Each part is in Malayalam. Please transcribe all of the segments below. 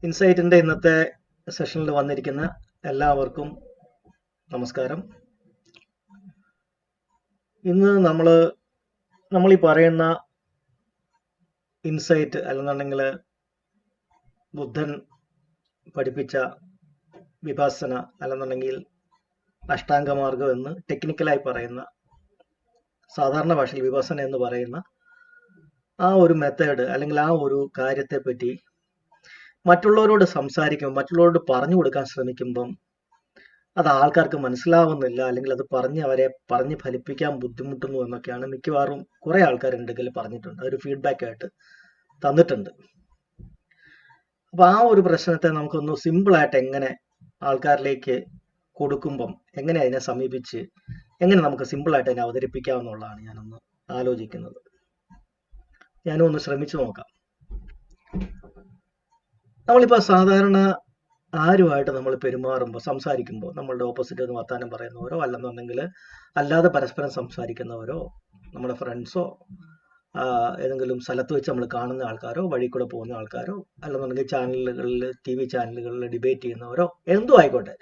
ഇൻസൈറ്റിന്റെ ഇന്നത്തെ സെഷനിൽ വന്നിരിക്കുന്ന എല്ലാവർക്കും നമസ്കാരം. ഇന്ന് നമ്മൾ ഈ പറയുന്ന ഇൻസൈറ്റ് അല്ലെന്നുണ്ടെങ്കിൽ ബുദ്ധൻ പഠിപ്പിച്ച വിപാസന അല്ലെന്നുണ്ടെങ്കിൽ അഷ്ടാംഗമാർഗം എന്ന് ടെക്നിക്കലായി പറയുന്ന, സാധാരണ ഭാഷയിൽ വിപാസന എന്ന് പറയുന്ന ആ ഒരു മെത്തേഡ് അല്ലെങ്കിൽ ആ ഒരു കാര്യത്തെ പറ്റി മറ്റുള്ളവരോട് സംസാരിക്കുമ്പോൾ, മറ്റുള്ളവരോട് പറഞ്ഞു കൊടുക്കാൻ ശ്രമിക്കുമ്പം അത് ആൾക്കാർക്ക് മനസ്സിലാവുന്നില്ല, അല്ലെങ്കിൽ അത് അവരെ പറഞ്ഞ് ഫലിപ്പിക്കാൻ ബുദ്ധിമുട്ടുന്നു എന്നൊക്കെയാണ് മിക്കവാറും കുറെ ആൾക്കാരുണ്ടെങ്കിൽ പറഞ്ഞിട്ടുണ്ട്, അതൊരു ഫീഡ്ബാക്ക് ആയിട്ട് തന്നിട്ടുണ്ട്. അപ്പൊ ആ ഒരു പ്രശ്നത്തെ നമുക്കൊന്ന് സിമ്പിളായിട്ട് എങ്ങനെ ആൾക്കാരിലേക്ക് കൊടുക്കുമ്പം എങ്ങനെ അതിനെ സമീപിച്ച് എങ്ങനെ നമുക്ക് സിമ്പിളായിട്ട് അതിനെ അവതരിപ്പിക്കാമെന്നുള്ളതാണ് ഞാനൊന്ന് ആലോചിക്കുന്നത്. ഞാനും ഒന്ന് ശ്രമിച്ചു നോക്കാം. നമ്മളിപ്പോൾ സാധാരണ ആരുമായിട്ട് നമ്മൾ പെരുമാറുമ്പോൾ, സംസാരിക്കുമ്പോൾ, നമ്മളുടെ ഓപ്പോസിറ്റ് ഒന്ന് വർത്താനം പറയുന്നവരോ അല്ലെന്നുണ്ടെങ്കിൽ അല്ലാതെ പരസ്പരം സംസാരിക്കുന്നവരോ, നമ്മുടെ ഫ്രണ്ട്സോ, ഏതെങ്കിലും സ്ഥലത്ത് വെച്ച് നമ്മൾ കാണുന്ന ആൾക്കാരോ, വഴി കൂടെ പോകുന്ന ആൾക്കാരോ, അല്ലെന്നുണ്ടെങ്കിൽ ചാനലുകളിൽ, TV ചാനലുകളിൽ ഡിബേറ്റ് ചെയ്യുന്നവരോ, എന്തോ ആയിക്കോട്ടെ,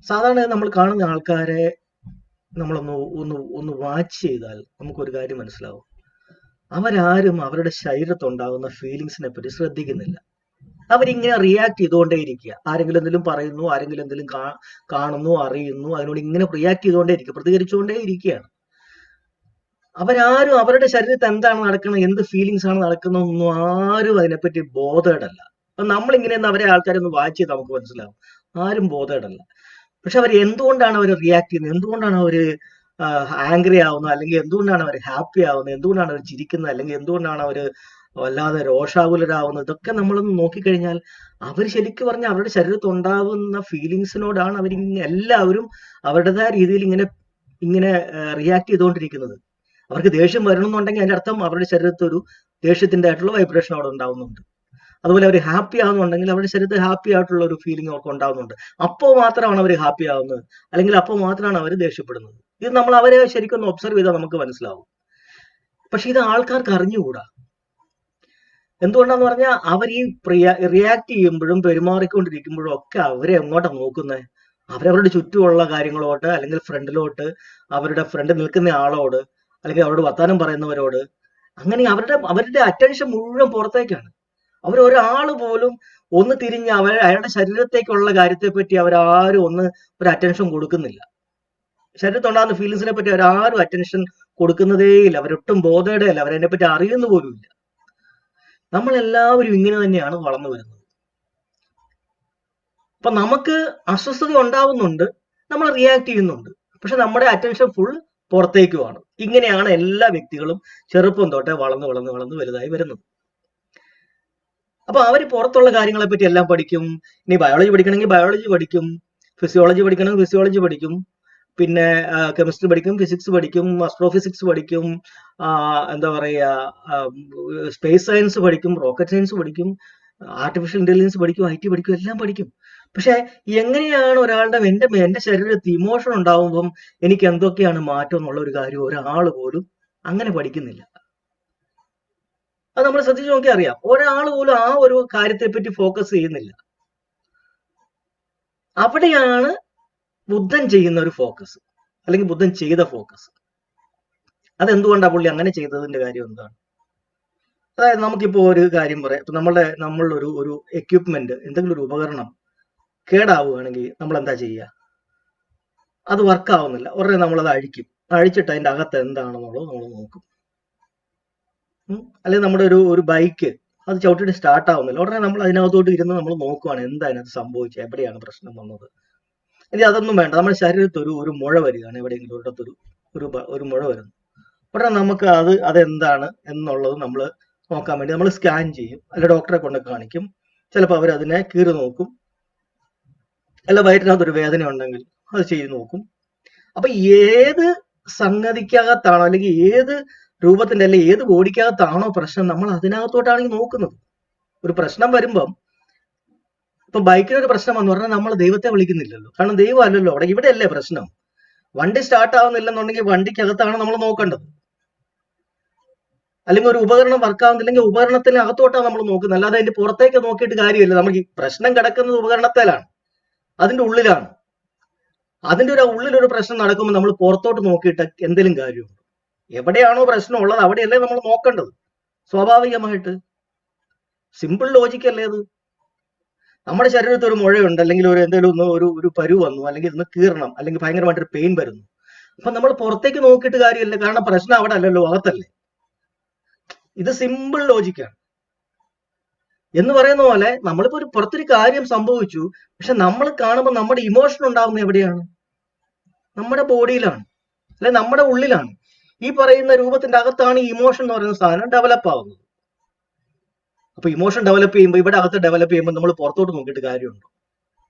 സാധാരണ നമ്മൾ കാണുന്ന ആൾക്കാരെ നമ്മളൊന്ന് വാച്ച് ചെയ്താൽ നമുക്കൊരു കാര്യം മനസ്സിലാവും. അവരാരും അവരുടെ ശരീരത്തുണ്ടാകുന്ന ഫീലിങ്സിനെ പറ്റി ശ്രദ്ധിക്കുന്നില്ല. അവരിങ്ങനെ റിയാക്ട് ചെയ്തുകൊണ്ടേ ഇരിക്കുക. ആരെങ്കിലും എന്തെങ്കിലും പറയുന്നു, ആരെങ്കിലും എന്തെങ്കിലും കാണുന്നു, അറിയുന്നു, അതിനോട് ഇങ്ങനെ റിയാക്ട് ചെയ്തുകൊണ്ടേ ഇരിക്കുക, പ്രതികരിച്ചുകൊണ്ടേ ഇരിക്കുകയാണ്. അവരാരും അവരുടെ ശരീരത്തിൽ എന്താണ് നടക്കുന്നത്, എന്ത് ഫീലിങ്സ് ആണ് നടക്കുന്നതെന്നൊന്നും ആരും അതിനെപ്പറ്റി ബോധേഡല്ല. അപ്പൊ നമ്മളിങ്ങനെ അവരെ ആൾക്കാരൊന്ന് വാച്ച് ചെയ്ത് നമുക്ക് മനസ്സിലാവും, ആരും ബോധേഡല്ല. പക്ഷെ അവർ എന്തുകൊണ്ടാണ് അവർ റിയാക്ട് ചെയ്യുന്നത്, എന്തുകൊണ്ടാണ് അവർ ആംഗ്രി ആവുന്നത്, അല്ലെങ്കിൽ എന്തുകൊണ്ടാണ് അവർ ഹാപ്പി ആവുന്നത്, എന്തുകൊണ്ടാണ് അവർ ചിരിക്കുന്നത്, അല്ലെങ്കിൽ എന്തുകൊണ്ടാണ് അവർ വല്ലാതെ രോഷാകുലരാവുന്നത്, ഇതൊക്കെ നമ്മളൊന്ന് നോക്കിക്കഴിഞ്ഞാൽ അവർ ശരിക്കും പറഞ്ഞാൽ അവരുടെ ശരീരത്തിൽ ഉണ്ടാകുന്ന ഫീലിങ്സിനോടാണ് എല്ലാവരും അവരുടേതായ രീതിയിൽ ഇങ്ങനെ റിയാക്ട് ചെയ്തുകൊണ്ടിരിക്കുന്നത്. അവർക്ക് ദേഷ്യം വരണമെന്നുണ്ടെങ്കിൽ അതിന്റെ അർത്ഥം അവരുടെ ശരീരത്തിൽ ഒരു ദേഷ്യത്തിന്റെ ആയിട്ടുള്ള വൈബ്രേഷൻ അവിടെ ഉണ്ടാവുന്നുണ്ട്. അതുപോലെ അവർ ഹാപ്പി ആവുന്നുണ്ടെങ്കിൽ അവരുടെ ശരീരത്തിൽ ഹാപ്പി ആയിട്ടുള്ള ഒരു ഫീലിംഗ് അവർക്ക് ഉണ്ടാവുന്നുണ്ട്. അപ്പോൾ മാത്രമാണ് അവർ ഹാപ്പി ആവുന്നത്, അല്ലെങ്കിൽ അപ്പോൾ മാത്രമാണ് അവർ ദേഷ്യപ്പെടുന്നത്. ഇത് നമ്മൾ അവരെ ശരിക്കും ഒന്ന് ഒബ്സർവ് ചെയ്താൽ നമുക്ക് മനസ്സിലാവും. പക്ഷെ ഇത് ആൾക്കാർക്ക് അറിഞ്ഞുകൂടാ. എന്തുകൊണ്ടാന്ന് പറഞ്ഞാൽ അവർ ഈ റിയാക്ട് ചെയ്യുമ്പോഴും പെരുമാറിക്കൊണ്ടിരിക്കുമ്പോഴും ഒക്കെ അവരെ എങ്ങോട്ടാണ് നോക്കുന്നത്, അവരവരുടെ ചുറ്റുമുള്ള കാര്യങ്ങളോട്ട്, അല്ലെങ്കിൽ ഫ്രണ്ടിലോട്ട്, അവരുടെ ഫ്രണ്ട് നിൽക്കുന്ന ആളോട്, അല്ലെങ്കിൽ അവരോട് വർത്താനം പറയുന്നവരോട്, അങ്ങനെ അവരുടെ അറ്റൻഷൻ മുഴുവൻ പുറത്തേക്കാണ്. ഒരാള് പോലും ഒന്ന് തിരിഞ്ഞ് അയാളുടെ ശരീരത്തേക്കുള്ള കാര്യത്തെ പറ്റി അവരാരും ഒരു അറ്റൻഷൻ കൊടുക്കുന്നില്ല. ശരീരത്തുണ്ടാകുന്ന ഫീലിങ്സിനെ പറ്റി അവരാരും അറ്റൻഷൻ കൊടുക്കുന്നതേ ഇല്ല. അവരൊട്ടും ബോധയുടെ അല്ല, അവരതിനെ പറ്റി അറിയുന്ന പോലും ഇല്ല. നമ്മളെല്ലാവരും ഇങ്ങനെ തന്നെയാണ് വളർന്നു വരുന്നത്. അപ്പൊ നമുക്ക് അസ്വസ്ഥത ഉണ്ടാവുന്നുണ്ട്, നമ്മൾ റിയാക്ട് ചെയ്യുന്നുണ്ട്, പക്ഷെ നമ്മുടെ അറ്റൻഷൻ ഫുൾ പുറത്തേക്കുമാണ്. ഇങ്ങനെയാണ് എല്ലാ വ്യക്തികളും ചെറുപ്പം തൊട്ടേ വളർന്ന് വലുതായി വരുന്നത്. അപ്പൊ അവർ പുറത്തുള്ള കാര്യങ്ങളെ പറ്റി എല്ലാം പഠിക്കും. ഇനി ബയോളജി പഠിക്കണമെങ്കിൽ ബയോളജി പഠിക്കും, ഫിസിയോളജി പഠിക്കണമെങ്കിൽ ഫിസിയോളജി പഠിക്കും, പിന്നെ കെമിസ്ട്രി പഠിക്കും, ഫിസിക്സ് പഠിക്കും, അസ്ട്രോഫിസിക്സ് പഠിക്കും, എന്താ പറയുക, സ്പേസ് സയൻസ് പഠിക്കും, റോക്കറ്റ് സയൻസ് പഠിക്കും, ആർട്ടിഫിഷ്യൽ ഇന്റലിജൻസ് പഠിക്കും, IT പഠിക്കും, എല്ലാം പഠിക്കും. പക്ഷെ എങ്ങനെയാണ് ഒരാളുടെ എന്റെ ശരീരത്തിൽ ഇമോഷൻ ഉണ്ടാവുമ്പം എനിക്ക് എന്തൊക്കെയാണ് മാറ്റം എന്നുള്ള ഒരു കാര്യം ഒരാൾ പോലും അങ്ങനെ പഠിക്കുന്നില്ല. അത് നമ്മൾ ശ്രദ്ധിച്ചു നോക്കി അറിയാം. ഒരാൾ പോലും ആ ഒരു കാര്യത്തെ പറ്റി ഫോക്കസ് ചെയ്യുന്നില്ല. അവിടെയാണ് ബുദ്ധൻ ചെയ്യുന്ന ഒരു ഫോക്കസ്, അല്ലെങ്കിൽ ബുദ്ധൻ ചെയ്ത ഫോക്കസ്. അതെന്തുകൊണ്ടാണ് പുള്ളി അങ്ങനെ ചെയ്തതിന്റെ കാര്യം എന്താണ്? അതായത് നമുക്കിപ്പോ ഒരു കാര്യം പറയാം. ഇപ്പൊ നമ്മളുടെ ഒരു എക്യുപ്മെന്റ്, എന്തെങ്കിലും ഒരു ഉപകരണം കേടാവുകയാണെങ്കിൽ നമ്മൾ എന്താ ചെയ്യുക? അത് വർക്ക് ആവുന്നില്ല, ഉടനെ നമ്മളത് അഴിച്ചിട്ട് അതിന്റെ അകത്ത് എന്താണെന്നുള്ളത് നമ്മൾ നോക്കും. അല്ലെങ്കിൽ നമ്മുടെ ഒരു ബൈക്ക് അത് ചവിട്ടിട്ട് സ്റ്റാർട്ട് ആവുന്നില്ല, ഉടനെ നമ്മൾ അതിനകത്തോട്ട് ഇരുന്ന് നമ്മൾ നോക്കുവാണ് എന്താ അതിനകത്ത് സംഭവിച്ചത്, എവിടെയാണ് പ്രശ്നം വന്നത്. ഇനി അതൊന്നും വേണ്ട, നമ്മുടെ ശരീരത്തിൽ ഒരു മുഴ വരികയാണ്, എവിടെയെങ്കിലും ഒരിടത്തൊരു ഒരു മുഴ വരുന്നു, ഉടനെ നമുക്ക് അതെന്താണ് എന്നുള്ളത് നമ്മൾ നോക്കാൻ വേണ്ടി നമ്മൾ സ്കാൻ ചെയ്യും, അല്ല ഡോക്ടറെ കൊണ്ട് കാണിക്കും. ചിലപ്പോൾ അവർ അതിനെ കീറി നോക്കും, അല്ല വയറ്റിനകത്തൊരു വേദന ഉണ്ടെങ്കിൽ അത് ചെയ്ത് നോക്കും. അപ്പൊ ഏത് സംഗതിക്കകത്താണോ, അല്ലെങ്കിൽ ഏത് രൂപത്തിന്റെ, അല്ലെങ്കിൽ ഏത് ബോഡിക്കകത്താണോ പ്രശ്നം, നമ്മൾ അതിനകത്തോട്ടാണ് നോക്കുന്നത്. ഒരു പ്രശ്നം വരുമ്പം, ഇപ്പൊ ബൈക്കിനൊരു പ്രശ്നം വന്നു പറഞ്ഞാൽ നമ്മൾ ദൈവത്തെ വിളിക്കുന്നില്ലല്ലോ, കാരണം ദൈവം അല്ലല്ലോ അവിടെ, ഇവിടെയല്ലേ പ്രശ്നം. വണ്ടി സ്റ്റാർട്ട് ആവുന്നില്ലെന്നുണ്ടെങ്കിൽ വണ്ടിക്കകത്താണ് നമ്മൾ നോക്കേണ്ടത്. അല്ലെങ്കിൽ ഒരു ഉപകരണം വർക്കാവുന്നില്ലെങ്കിൽ ഉപകരണത്തിന് അകത്തോട്ടാണ് നമ്മൾ നോക്കുന്നത്, അല്ലാതെ അതിന്റെ പുറത്തേക്ക് നോക്കിയിട്ട് കാര്യമില്ല. നമുക്ക് ഈ പ്രശ്നം കിടക്കുന്നത് ഉപകരണത്തിലാണ്, അതിന്റെ ഉള്ളിലാണ്. അതിന്റെ ഉള്ളിലൊരു പ്രശ്നം നടക്കുമ്പോൾ നമ്മൾ പുറത്തോട്ട് നോക്കിയിട്ട് എന്തെങ്കിലും കാര്യമുണ്ട്? എവിടെയാണോ പ്രശ്നം ഉള്ളത് അവിടെയല്ലേ നമ്മൾ നോക്കേണ്ടത്, സ്വാഭാവികമായിട്ട്. സിമ്പിൾ ലോജിക് അല്ലേ അത്? നമ്മുടെ ശരീരത്തിൽ ഒരു മുഴയുണ്ട്, അല്ലെങ്കിൽ ഒരു എന്തെങ്കിലും ഒരു പരു വന്നു, അല്ലെങ്കിൽ ഇന്ന് കീറണം, അല്ലെങ്കിൽ ഭയങ്കരമായിട്ടൊരു പെയിൻ വരുന്നു. അപ്പൊ നമ്മൾ പുറത്തേക്ക് നോക്കിയിട്ട് കാര്യമില്ല, കാരണം പ്രശ്നം അവിടെ അല്ലല്ലോ, അകത്തല്ലേ. ഇത് സിമ്പിൾ ലോജിക്കാണ്. എന്ന് പറയുന്ന പോലെ നമ്മളിപ്പോ പുറത്തൊരു കാര്യം സംഭവിച്ചു, പക്ഷെ നമ്മൾ കാണുമ്പോൾ നമ്മുടെ ഇമോഷൻ ഉണ്ടാകുന്നത് എവിടെയാണ്? നമ്മുടെ ബോഡിയിലാണ്, അല്ലെ നമ്മുടെ ഉള്ളിലാണ്. ഈ പറയുന്ന രൂപത്തിന്റെ അകത്താണ് ഈ ഇമോഷൻ എന്ന് പറയുന്ന സാധനം ഡെവലപ്പ് ആവുന്നത്. അപ്പൊ ഇമോഷൻ ഡെവലപ്പ് ചെയ്യുമ്പോൾ, ഇവിടെ അകത്ത് ഡെവലപ്പ് ചെയ്യുമ്പോൾ നമ്മൾ പുറത്തോട്ട് നോക്കിയിട്ട് കാര്യമുണ്ടോ?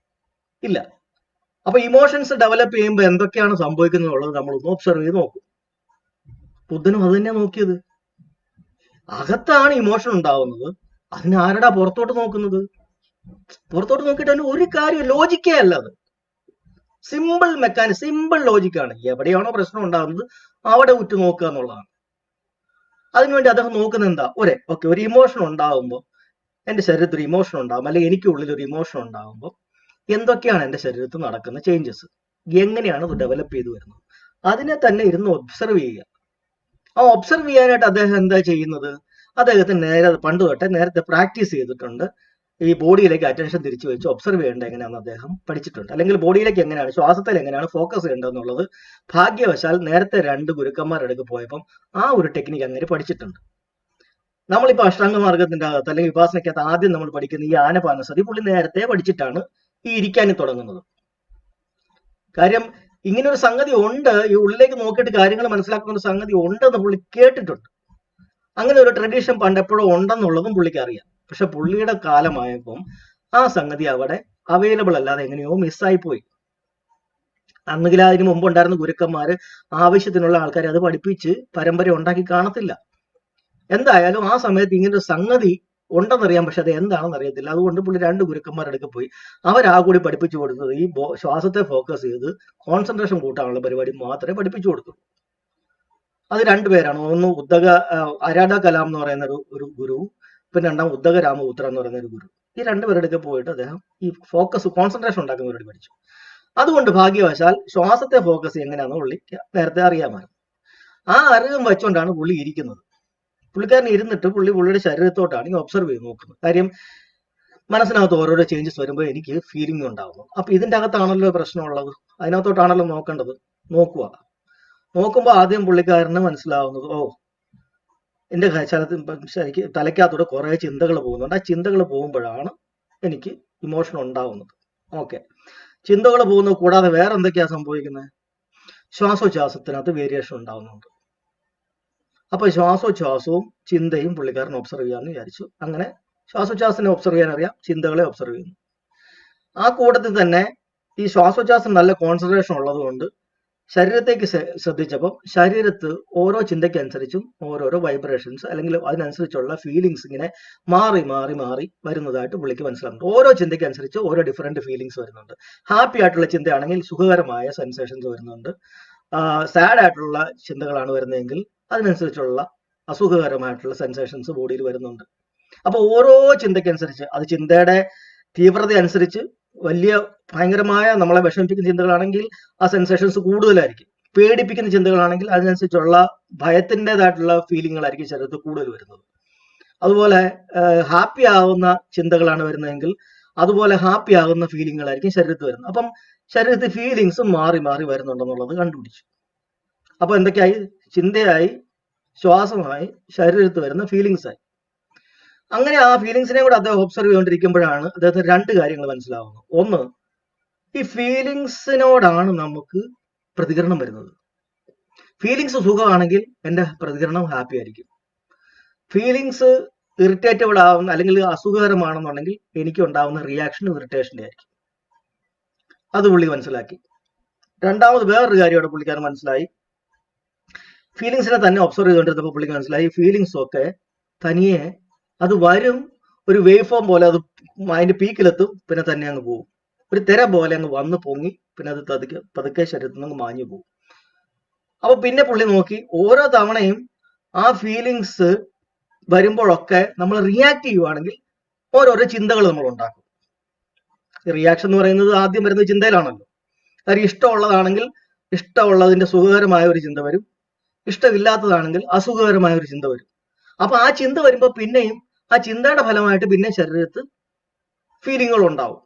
ഇല്ല. അപ്പൊ ഇമോഷൻസ് ഡെവലപ്പ് ചെയ്യുമ്പോൾ എന്തൊക്കെയാണ് സംഭവിക്കുന്നത് നമ്മളൊന്ന് ഒബ്സർവ് ചെയ്ത് നോക്കും. ബുദ്ധനും അത് തന്നെയാണ് നോക്കിയത്. അകത്താണ് ഇമോഷൻ ഉണ്ടാവുന്നത്, അതിന് ആരടാ പുറത്തോട്ട് നോക്കുന്നത്? പുറത്തോട്ട് നോക്കിയിട്ട് അതിന് ഒരു കാര്യം, ലോജിക്കേ അല്ല അത്. സിമ്പിൾ മെക്കാനിസം, സിമ്പിൾ ലോജിക്കാണ്. എവിടെയാണോ പ്രശ്നം ഉണ്ടാകുന്നത് അവിടെ ഉറ്റു നോക്കുക എന്നുള്ളതാണ്. അതിനുവേണ്ടി അദ്ദേഹം നോക്കുന്നത് എന്താ? ഒരു ഇമോഷൻ ഉണ്ടാകുമ്പോൾ, എന്റെ ശരീരത്തിൽ ഒരു ഇമോഷൻ ഉണ്ടാകും, അല്ലെങ്കിൽ എനിക്കുള്ളിൽ ഒരു ഇമോഷൻ ഉണ്ടാകുമ്പോൾ എന്തൊക്കെയാണ് എന്റെ ശരീരത്തിൽ നടക്കുന്ന ചേഞ്ചസ്, എങ്ങനെയാണ് അത് ഡെവലപ്പ് ചെയ്തു വരുന്നത്, അതിനെ തന്നെ ഇരുന്ന് ഒബ്സർവ് ചെയ്യുക. ആ ഒബ്സർവ് ചെയ്യാനായിട്ട് അദ്ദേഹം എന്താ ചെയ്യുന്നത്? അദ്ദേഹത്തിന് പണ്ട് തൊട്ടേ നേരത്തെ പ്രാക്ടീസ് ചെയ്തിട്ടുണ്ട്. ഈ ബോഡിയിലേക്ക് അറ്റൻഷൻ തിരിച്ചു വെച്ച് ഒബ്സർവ് ചെയ്യേണ്ടത് എങ്ങനെയാണെന്ന് അദ്ദേഹം പഠിച്ചിട്ടുണ്ട്. അല്ലെങ്കിൽ ബോഡിയിലേക്ക് എങ്ങനെയാണ്, ശ്വാസത്തിൽ എങ്ങനെയാണ് ഫോക്കസ് ചെയ്യേണ്ടതെന്നുള്ളത് ഭാഗ്യവശാൽ നേരത്തെ 2 ഗുരുക്കന്മാരുടെ അടുക്ക് പോയപ്പം ആ ഒരു ടെക്നിക്ക് അങ്ങനെ പഠിച്ചിട്ടുണ്ട്. നമ്മളിപ്പോൾ അഷ്ടാംഗമാർഗത്തിന്റെ അകത്ത് അല്ലെങ്കിൽ വിപാസനയ്ക്കകത്ത് ആദ്യം നമ്മൾ പഠിക്കുന്ന ഈ ആനപാനസതി പുള്ളി നേരത്തെ പഠിച്ചിട്ടാണ് ഈ ഇരിക്കാനും തുടങ്ങുന്നത്. കാര്യം ഇങ്ങനെ ഒരു സംഗതി ഉണ്ട്, ഈ ഉള്ളിലേക്ക് നോക്കിയിട്ട് കാര്യങ്ങൾ മനസ്സിലാക്കുന്ന ഒരു സംഗതി ഉണ്ടെന്ന് പുള്ളി കേട്ടിട്ടുണ്ട്. അങ്ങനെ ഒരു ട്രഡീഷൻ പണ്ടെപ്പോഴും ഉണ്ടെന്നുള്ളതും പുള്ളിക്ക് അറിയാം. പക്ഷെ പുള്ളിയുടെ കാലമായപ്പം ആ സംഗതി അവിടെ അവൈലബിൾ അല്ലാതെ എങ്ങനെയോ മിസ്സായി പോയി. അന്നെങ്കിൽ അതിന് മുമ്പ് ഉണ്ടായിരുന്ന ഗുരുക്കന്മാര് ആവശ്യത്തിനുള്ള ആൾക്കാരെ അത് പഠിപ്പിച്ച് പരമ്പര ഉണ്ടാക്കി കാണത്തില്ല. എന്തായാലും ആ സമയത്ത് ഇങ്ങനെ ഒരു സംഗതി ഉണ്ടെന്നറിയാം, പക്ഷെ അത് എന്താണെന്ന് അറിയത്തില്ല. അതുകൊണ്ട് പുള്ളി 2 ഗുരുക്കന്മാരുടെ അടുക്ക് പോയി. അവരാ കൂടി പഠിപ്പിച്ചു കൊടുത്തത് ഈ ശ്വാസത്തെ ഫോക്കസ് ചെയ്ത് കോൺസെൻട്രേഷൻ കൂട്ടാനുള്ള പരിപാടി മാത്രമേ പഠിപ്പിച്ചു കൊടുത്തുള്ളൂ. അത് 2 പേരാണ്. ഒന്ന് അരാഡ കലാം എന്ന് പറയുന്ന ഒരു ഗുരു, പിന്നെ രണ്ടാം ഉദ്ദക രാമപുത്ര എന്ന് പറയുന്ന ഒരു ഗുരു. ഈ 2 പേരുടെ അടുക്ക് പോയിട്ട് അദ്ദേഹം ഈ ഫോക്കസ്, കോൺസെൻട്രേഷൻ ഉണ്ടാക്കുന്നവരോട് പഠിച്ചു. അതുകൊണ്ട് ഭാഗ്യവശാൽ ശ്വാസത്തെ ഫോക്കസ് എങ്ങനെയാണെന്ന് പുള്ളിക്ക് നേരത്തെ അറിയാമായിരുന്നു. ആ അറിവും വെച്ചുകൊണ്ടാണ് പുള്ളി ഇരിക്കുന്നത്. പുള്ളിക്കാരൻ ഇരുന്നിട്ട് പുള്ളിയുടെ ശരീരത്തോട്ടാണ് ഈ ഒബ്സർവ് ചെയ്ത് നോക്കുന്നത്. കാര്യം മനസ്സിനകത്ത് ഓരോരോ ചേഞ്ചസ് വരുമ്പോൾ എനിക്ക് ഫീലിംഗ് ഉണ്ടാകുന്നു. അപ്പൊ ഇതിന്റെ അകത്താണല്ലോ പ്രശ്നമുള്ളത്, അതിനകത്തോട്ടാണല്ലോ നോക്കേണ്ടത്. നോക്കുമ്പോൾ ആദ്യം പുള്ളിക്കാരന് മനസ്സിലാവുന്നത്, എന്റെ ശരിക്ക് തലയ്ക്കകത്തൂടെ കുറെ ചിന്തകൾ പോകുന്നുണ്ട്. ആ ചിന്തകൾ പോകുമ്പോഴാണ് എനിക്ക് ഇമോഷൻ ഉണ്ടാവുന്നത്. ചിന്തകൾ പോകുന്നത് കൂടാതെ വേറെ എന്തൊക്കെയാ സംഭവിക്കുന്നത്? ശ്വാസോച്ഛ്വാസത്തിനകത്ത് വേരിയേഷൻ ഉണ്ടാവുന്നുണ്ട്. അപ്പൊ ശ്വാസോച്ഛ്വാസവും ചിന്തയും പുള്ളിക്കാരൻ ഒബ്സർവ് ചെയ്യാന്ന് വിചാരിച്ചു. അങ്ങനെ ശ്വാസോച്ഛ്വാസത്തിനെ ഒബ്സർവ് ചെയ്യാൻ അറിയാം, ചിന്തകളെ ഒബ്സർവ് ചെയ്യുന്നു. ആ കൂട്ടത്തിൽ തന്നെ ഈ ശ്വാസോച്ഛ്വാസം നല്ല കോൺസെൻട്രേഷൻ ഉള്ളത് കൊണ്ട് ശരീരത്തേക്ക് ശ്രദ്ധിച്ചപ്പോൾ ശരീരത്ത് ഓരോ ചിന്തയ്ക്കനുസരിച്ചും ഓരോരോ വൈബ്രേഷൻസ് അല്ലെങ്കിൽ അതിനനുസരിച്ചുള്ള ഫീലിങ്സ് ഇങ്ങനെ മാറി മാറി മാറി വരുന്നതായിട്ട് പുള്ളിക്ക് മനസ്സിലാകുന്നുണ്ട്. ഓരോ ചിന്തയ്ക്കനുസരിച്ച് ഓരോ ഡിഫറെന്റ് ഫീലിങ്സ് വരുന്നുണ്ട്. ഹാപ്പി ആയിട്ടുള്ള ചിന്തയാണെങ്കിൽ സുഖകരമായ സെൻസേഷൻസ് വരുന്നുണ്ട്. സാഡ് ആയിട്ടുള്ള ചിന്തകളാണ് വരുന്നതെങ്കിൽ അതിനനുസരിച്ചുള്ള അസുഖകരമായിട്ടുള്ള സെൻസേഷൻസ് ബോഡിയിൽ വരുന്നുണ്ട്. അപ്പൊ ഓരോ ചിന്തയ്ക്കനുസരിച്ച്, അത് ചിന്തയുടെ തീവ്രത അനുസരിച്ച് വലിയ ഭയങ്കരമായ നമ്മളെ വിഷമിപ്പിക്കുന്ന ചിന്തകളാണെങ്കിൽ ആ സെൻസേഷൻസ് കൂടുതലായിരിക്കും. പേടിപ്പിക്കുന്ന ചിന്തകളാണെങ്കിൽ അതിനനുസരിച്ചുള്ള ഭയത്തിൻ്റെതായിട്ടുള്ള ഫീലിങ്ങുകളായിരിക്കും ശരീരത്തിൽ കൂടുതൽ വരുന്നത്. അതുപോലെ ഹാപ്പി ആവുന്ന ചിന്തകളാണ് വരുന്നതെങ്കിൽ അതുപോലെ ഹാപ്പി ആകുന്ന ഫീലിങ്ങുകളായിരിക്കും ശരീരത്തിൽ വരുന്നത്. അപ്പം ശരീരത്തിൽ ഫീലിങ്സ് മാറി മാറി വരുന്നുണ്ടെന്നുള്ളത് കണ്ടുപിടിച്ചു. അപ്പൊ എന്തൊക്കെയായി? ചിന്തയായി, ശ്വാസമായി, ശരീരത്തിൽ വരുന്ന ഫീലിങ്സ് ആയി. അങ്ങനെ ആ ഫീലിങ്സിനെ കൂടെ അദ്ദേഹം ഒബ്സർവ് ചെയ്തുകൊണ്ടിരിക്കുമ്പോഴാണ് അദ്ദേഹത്തിന് 2 കാര്യങ്ങൾ മനസ്സിലാവുന്നത്. ഒന്ന്, ഈ ഫീലിങ്സിനോടാണ് നമുക്ക് പ്രതികരണം വരുന്നത്. ഫീലിങ്സ് സുഖമാണെങ്കിൽ എന്റെ പ്രതികരണം ഹാപ്പി ആയിരിക്കും. ഫീലിങ്സ് ഇറിറ്റേറ്റബിൾ ആവുന്ന അല്ലെങ്കിൽ അസുഖകരമാണെന്നുണ്ടെങ്കിൽ എനിക്ക് ഉണ്ടാവുന്ന റിയാക്ഷൻ ഇറിറ്റേഷന്റെ ആയിരിക്കും. അത് പുള്ളി മനസ്സിലാക്കി. രണ്ടാമത് വേറൊരു കാര്യം അവിടെ പുള്ളിക്കാരൻ മനസ്സിലായി. ഫീലിങ്സിനെ തന്നെ ഒബ്സർവ് ചെയ്തുകൊണ്ടിരുന്നപ്പോൾ പുള്ളിക്ക് മനസ്സിലായി ഫീലിങ്സ് ഒക്കെ തനിയെ അത് വരും, ഒരു വേവ് ഫോം പോലെ അത് അതിന്റെ പീക്കിലെത്തും, പിന്നെ തന്നെ അങ്ങ് പോകും. ഒരു തിര പോലെ അങ്ങ് വന്ന് പൊങ്ങി, പിന്നെ അത് പതുക്കെ ശരീരത്തിൽ നിന്ന് മാഞ്ഞു പോകും. അപ്പൊ പിന്നെ പുള്ളി നോക്കി, ഓരോ തവണയും ആ ഫീലിങ്സ് വരുമ്പോഴൊക്കെ നമ്മൾ റിയാക്ട് ചെയ്യുവാണെങ്കിൽ ഓരോരോ ചിന്തകൾ നമ്മൾ ഉണ്ടാക്കും. റിയാക്ഷൻ എന്ന് പറയുന്നത് ആദ്യം വരുന്നത് ചിന്തയിലാണല്ലോ. കാര്യം ഇഷ്ടമുള്ളതാണെങ്കിൽ ഇഷ്ടമുള്ളതിന്റെ സുഖകരമായ ഒരു ചിന്ത വരും, ഇഷ്ടമില്ലാത്തതാണെങ്കിൽ അസുഖകരമായ ഒരു ചിന്ത വരും. അപ്പൊ ആ ചിന്ത വരുമ്പോൾ പിന്നെയും ആ ചിന്തയുടെ ഫലമായിട്ട് പിന്നെ ശരീരത്ത് ഫീലിങ്ങുകൾ ഉണ്ടാവും.